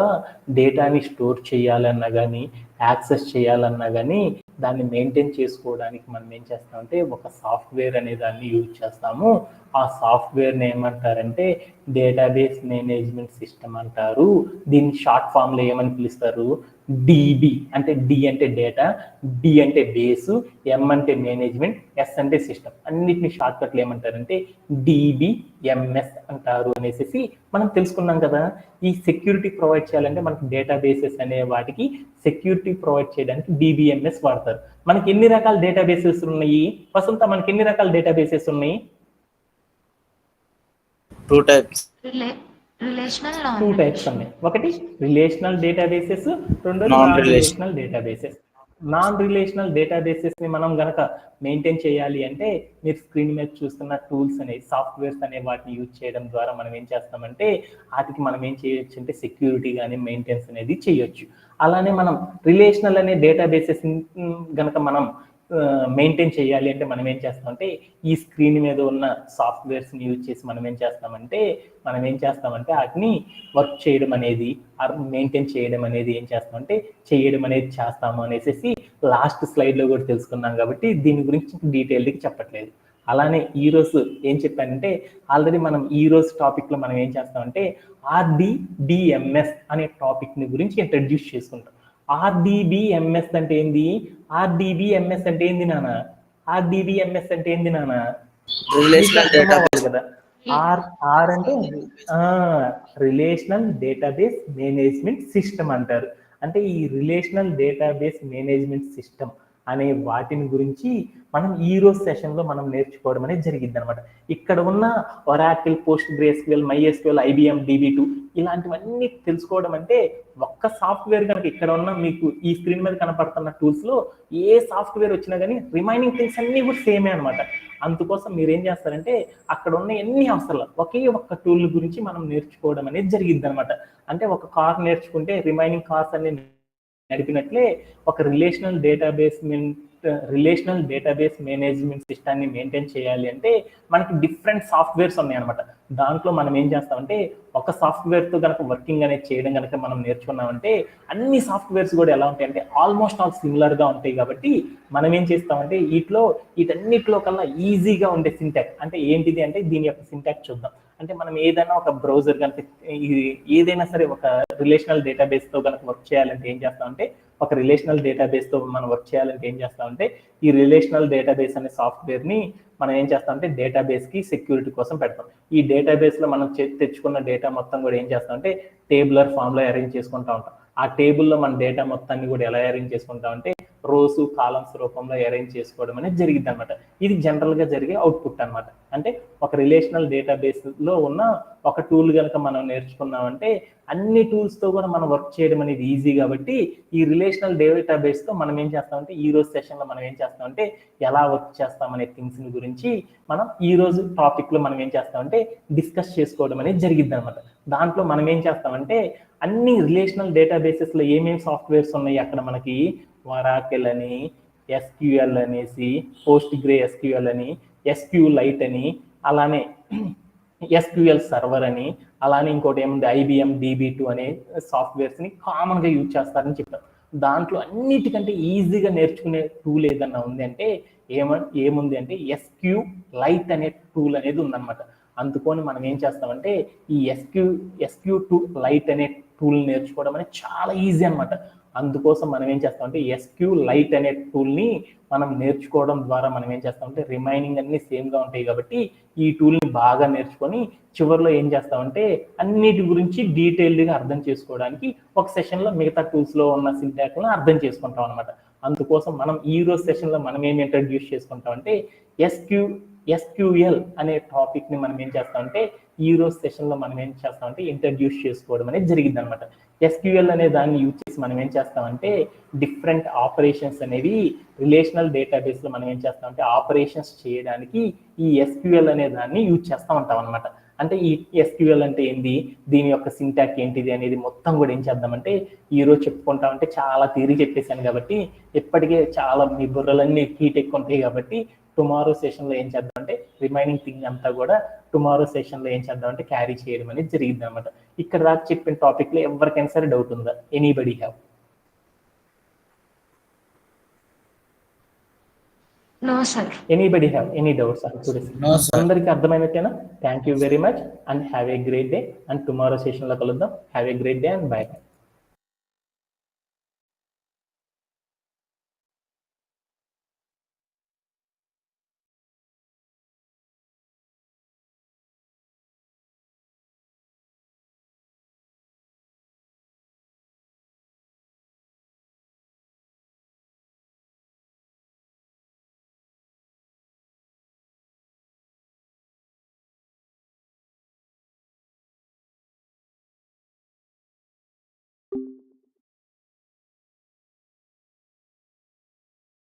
డేటాని స్టోర్ చేయాలన్నా కానీ యాక్సెస్ చేయాలన్నా కానీ దాన్ని మెయింటైన్ చేసుకోవడానికి మనం ఏం చేస్తామంటే ఒక సాఫ్ట్వేర్ అనే దాన్ని యూజ్ చేస్తాము. ఆ సాఫ్ట్వేర్ని ఏమంటారంటే డేటాబేస్ మేనేజ్మెంట్ సిస్టమ్ అంటారు. దీన్ని షార్ట్ ఫామ్లో ఏమని పిలుస్తారు, డిబి. అంటే డి అంటే డేటా, బి అంటే బేసు, ఎం అంటే మేనేజ్మెంట్, ఎస్ అంటే సిస్టమ్. అన్నిటిని షార్ట్ కట్లు ఏమంటారంటే డిబిఎంఎస్ అంటారు అనేసి మనం తెలుసుకున్నాం కదా. ఈ సెక్యూరిటీ ప్రొవైడ్ చేయాలంటే మనకి డేటాబేసెస్ అనే వాటికి సెక్యూరిటీ ప్రొవైడ్ చేయడానికి డిబిఎంఎస్ వాడతారు. మనకి ఎన్ని రకాల డేటాబేసెస్ ఉన్నాయి వసంత? మనకి ఎన్ని రకాల డేటాబేసెస్ ఉన్నాయి? 2 types. టూ టైప్స్ ఉన్నాయి. ఒకటి రిలేషనల్ డేటాబేసెస్, రెండోది non relational databases. Non relational databases ని మనం గనక మెయింటైన్ చేయాలి అంటే మీరు స్క్రీన్ మీద చూస్తున్న టూల్స్ అనే సాఫ్ట్వేర్స్ అనే వాటిని యూజ్ చేయడం ద్వారా మనం ఏం చేస్తామంటే వాటికి మనం ఏం చేయొచ్చు అంటే సెక్యూరిటీ కానీ మెయింటెనెన్స్ అనేది చేయొచ్చు. అలానే మనం రిలేషనల్ అనే డేటాబేసెస్ గనక మనం మెయింటైన్ చేయాలి అంటే మనం ఏం చేస్తామంటే ఈ స్క్రీన్ మీద ఉన్న సాఫ్ట్వేర్స్ని యూజ్ చేసి మనం ఏం చేస్తామంటే వాటిని వర్క్ చేయడం అనేది మెయింటైన్ చేయడం అనేది చేయడం అనేది చేస్తాము అనేసి లాస్ట్ స్లైడ్లో కూడా తెలుసుకున్నాం కాబట్టి దీని గురించి డీటెయిల్గా చెప్పట్లేదు. అలానే ఈరోజు ఏం చెప్పానంటే ఆల్రెడీ మనం ఈరోజు టాపిక్లో మనం ఏం చేస్తామంటే RDBMS అనే టాపిక్ని గురించి ఇంట్రడ్యూస్ చేసుకుంటాం. RDBMS అంటే ఏంది? RDBMS అంటే ఏంది నాన్న? RDBMS అంటే ఏంది నాన్న? రిలేషనల్ డేటాబేస్ కదా. ఆర్ అంటే రిలేషనల్ డేటాబేస్ మేనేజ్మెంట్ సిస్టమ్ అంటారు. అంటే ఈ రిలేషనల్ డేటాబేస్ మేనేజ్మెంట్ సిస్టమ్ అనే వాటిని గురించి మనం ఈ రోజు సెషన్లో మనం నేర్చుకోవడం అనేది జరిగింది అనమాట. ఇక్కడ ఉన్న Oracle, PostgreSQL, MySQL, IBM DB2 ఇలాంటివన్నీ తెలుసుకోవడం అంటే ఒక్క సాఫ్ట్వేర్ కనుక ఇక్కడ ఉన్న మీకు ఈ స్క్రీన్ మీద కనపడుతున్న టూల్స్లో ఏ సాఫ్ట్వేర్ వచ్చినా కానీ రిమైనింగ్ థింగ్స్ అన్నీ కూడా సేమే అనమాట. అందుకోసం మీరు ఏం చేస్తారంటే అక్కడ ఉన్న ఎన్ని అవసరాలు ఒకే ఒక్క టూల్ గురించి మనం నేర్చుకోవడం అనేది జరిగింది అనమాట. అంటే ఒక కార్ నేర్చుకుంటే రిమైనింగ్ కార్స్ అన్ని నడిపినట్లే ఒక రిలేషనల్ డేటాబేస్ మేనేజ్మెంట్ సిస్టాన్ని మెయింటైన్ చేయాలి అంటే మనకి డిఫరెంట్ సాఫ్ట్వేర్స్ ఉన్నాయి అనమాట. దాంట్లో మనం ఏం చేస్తామంటే ఒక సాఫ్ట్వేర్తో కనుక వర్కింగ్ అనేది చేయడం కనుక మనం నేర్చుకున్నామంటే అన్ని సాఫ్ట్వేర్స్ కూడా ఎలా ఉంటాయి అంటే ఆల్మోస్ట్ ఆల్ సిమిలర్గా ఉంటాయి. కాబట్టి మనం ఏం చేస్తామంటే వీటన్నిటిలో కల్లా ఈజీగా ఉండే సింటాక్స్ అంటే ఏంటిది అంటే దీని యొక్క సింటాక్స్ చూద్దాం. అంటే మనం ఏదైనా ఒక బ్రౌజర్ కనుక ఏదైనా సరే ఒక రిలేషనల్ డేటాబేస్తో కనుక వర్క్ చేయాలంటే ఏం చేస్తామంటే ఒక రిలేషనల్ డేటాబేస్తో మనం వర్క్ చేయాలంటే ఏం చేస్తామంటే ఈ రిలేషనల్ డేటాబేస్ అనే సాఫ్ట్వేర్ని మనం ఏం చేస్తామంటే డేటాబేస్కి సెక్యూరిటీ కోసం పెడతాం. ఈ డేటాబేస్లో మనం తెచ్చుకున్న డేటా మొత్తం కూడా ఏం చేస్తామంటే టేబులర్ ఫామ్లో అరేంజ్ చేసుకుంటూ ఉంటాం. ఆ టేబుల్లో మన డేటా మొత్తాన్ని కూడా ఎలా అరేంజ్ చేసుకుంటామంటే రోస్, కాలమ్స్ రూపంలో అరేంజ్ చేసుకోవడం అనేది జరిగింది అనమాట. ఇది జనరల్గా జరిగే అవుట్పుట్ అనమాట. అంటే ఒక రిలేషనల్ డేటాబేస్లో ఉన్న ఒక టూల్ కనుక మనం నేర్చుకున్నామంటే అన్ని టూల్స్తో కూడా మనం వర్క్ చేయడం అనేది ఈజీ. కాబట్టి ఈ రిలేషనల్ డేటాబేస్తో మనం ఏం చేస్తామంటే ఈ రోజు సెషన్లో మనం ఏం చేస్తామంటే ఎలా వర్క్ చేస్తామనే థింగ్స్ని గురించి మనం ఈ రోజు టాపిక్లో మనం ఏం చేస్తామంటే డిస్కస్ చేసుకోవడం అనేది జరిగింది అనమాట. దాంట్లో మనం ఏం చేస్తామంటే అన్ని రిలేషనల్ డేటాబేసెస్లో ఏమేమి సాఫ్ట్వేర్స్ ఉన్నాయి అక్కడ మనకి ఒరాకిల్ అని, SQL అనేసి, పోస్ట్ గ్రే SQL అని, SQLite అని, అలానే SQL సర్వర్ అని, అలానే ఇంకోటి ఏముంది IBM DB2 అనే సాఫ్ట్వేర్స్ని కామన్గా యూజ్ చేస్తారని చెప్పారు. దాంట్లో అన్నిటికంటే ఈజీగా నేర్చుకునే టూల్ ఏదన్నా ఉంది అంటే ఏముంది అంటే SQLite అనే టూల్ అనేది ఉందన్నమాట. అందుకొని మనం ఏం చేస్తామంటే ఈ SQ2Lite అనే టూల్ నేర్చుకోవడం అనేది చాలా ఈజీ అనమాట. అందుకోసం మనం ఏం చేస్తామంటే SQLite అనే టూల్ని మనం నేర్చుకోవడం ద్వారా మనం ఏం చేస్తామంటే రిమైనింగ్ అన్ని సేమ్గా ఉంటాయి. కాబట్టి ఈ టూల్ని బాగా నేర్చుకొని చివరిలో ఏం చేస్తామంటే అన్నిటి గురించి డీటెయిల్డ్గా అర్థం చేసుకోవడానికి ఒక సెషన్లో మిగతా టూల్స్లో ఉన్న సింటాక్స్ని అర్థం చేసుకుంటాం అనమాట. అందుకోసం మనం ఈ రోజు సెషన్లో మనం ఏం ఇంట్రడ్యూస్ చేసుకుంటామంటే SQL అనే టాపిక్ని మనం ఏం చేస్తామంటే ఈ రోజు సెషన్లో మనం ఏం చేస్తామంటే ఇంట్రడ్యూస్ చేసుకోవడం అనేది జరిగింది అనమాట. SQL అనే దాన్ని యూజ్ చేసి మనం ఏం చేస్తామంటే డిఫరెంట్ ఆపరేషన్స్ అనేవి రిలేషనల్ డేటాబేస్లో మనం ఏం చేస్తామంటే ఆపరేషన్స్ చేయడానికి ఈ SQL అనే దాన్ని యూజ్ చేస్తూ ఉంటాం అనమాట. అంటే ఈ SQL అంటే ఏంది, దీని యొక్క సింటాక్ ఏంటిది అనేది మొత్తం కూడా ఏం చేద్దామంటే ఈరోజు చెప్పుకుంటామంటే చాలా థియరీ చెప్పేశాను. కాబట్టి ఇప్పటికే చాలా మీ బుర్రలన్నీ హీట్ ఎక్కువ ఉంటాయి. కాబట్టి టుమారో సెషన్లో ఏం చేద్దామంటే రిమైనింగ్ థింగ్ అంతా కూడా టుమారో సెషన్లో ఏం చేద్దామంటే క్యారీ చేయడం అనేది జరిగింది అనమాట. ఇక్కడ దాకా చెప్పిన టాపిక్లో ఎవరికైనా సరే డౌట్ ఉందా? Anybody have? No, sir. Anybody have any doubts on today's? No, sir. అందరికి అర్థమైనట్టేనా? Thank you very much and have a great day. And tomorrow సెషన్లో కలుద్దాం. Have a great day and bye by.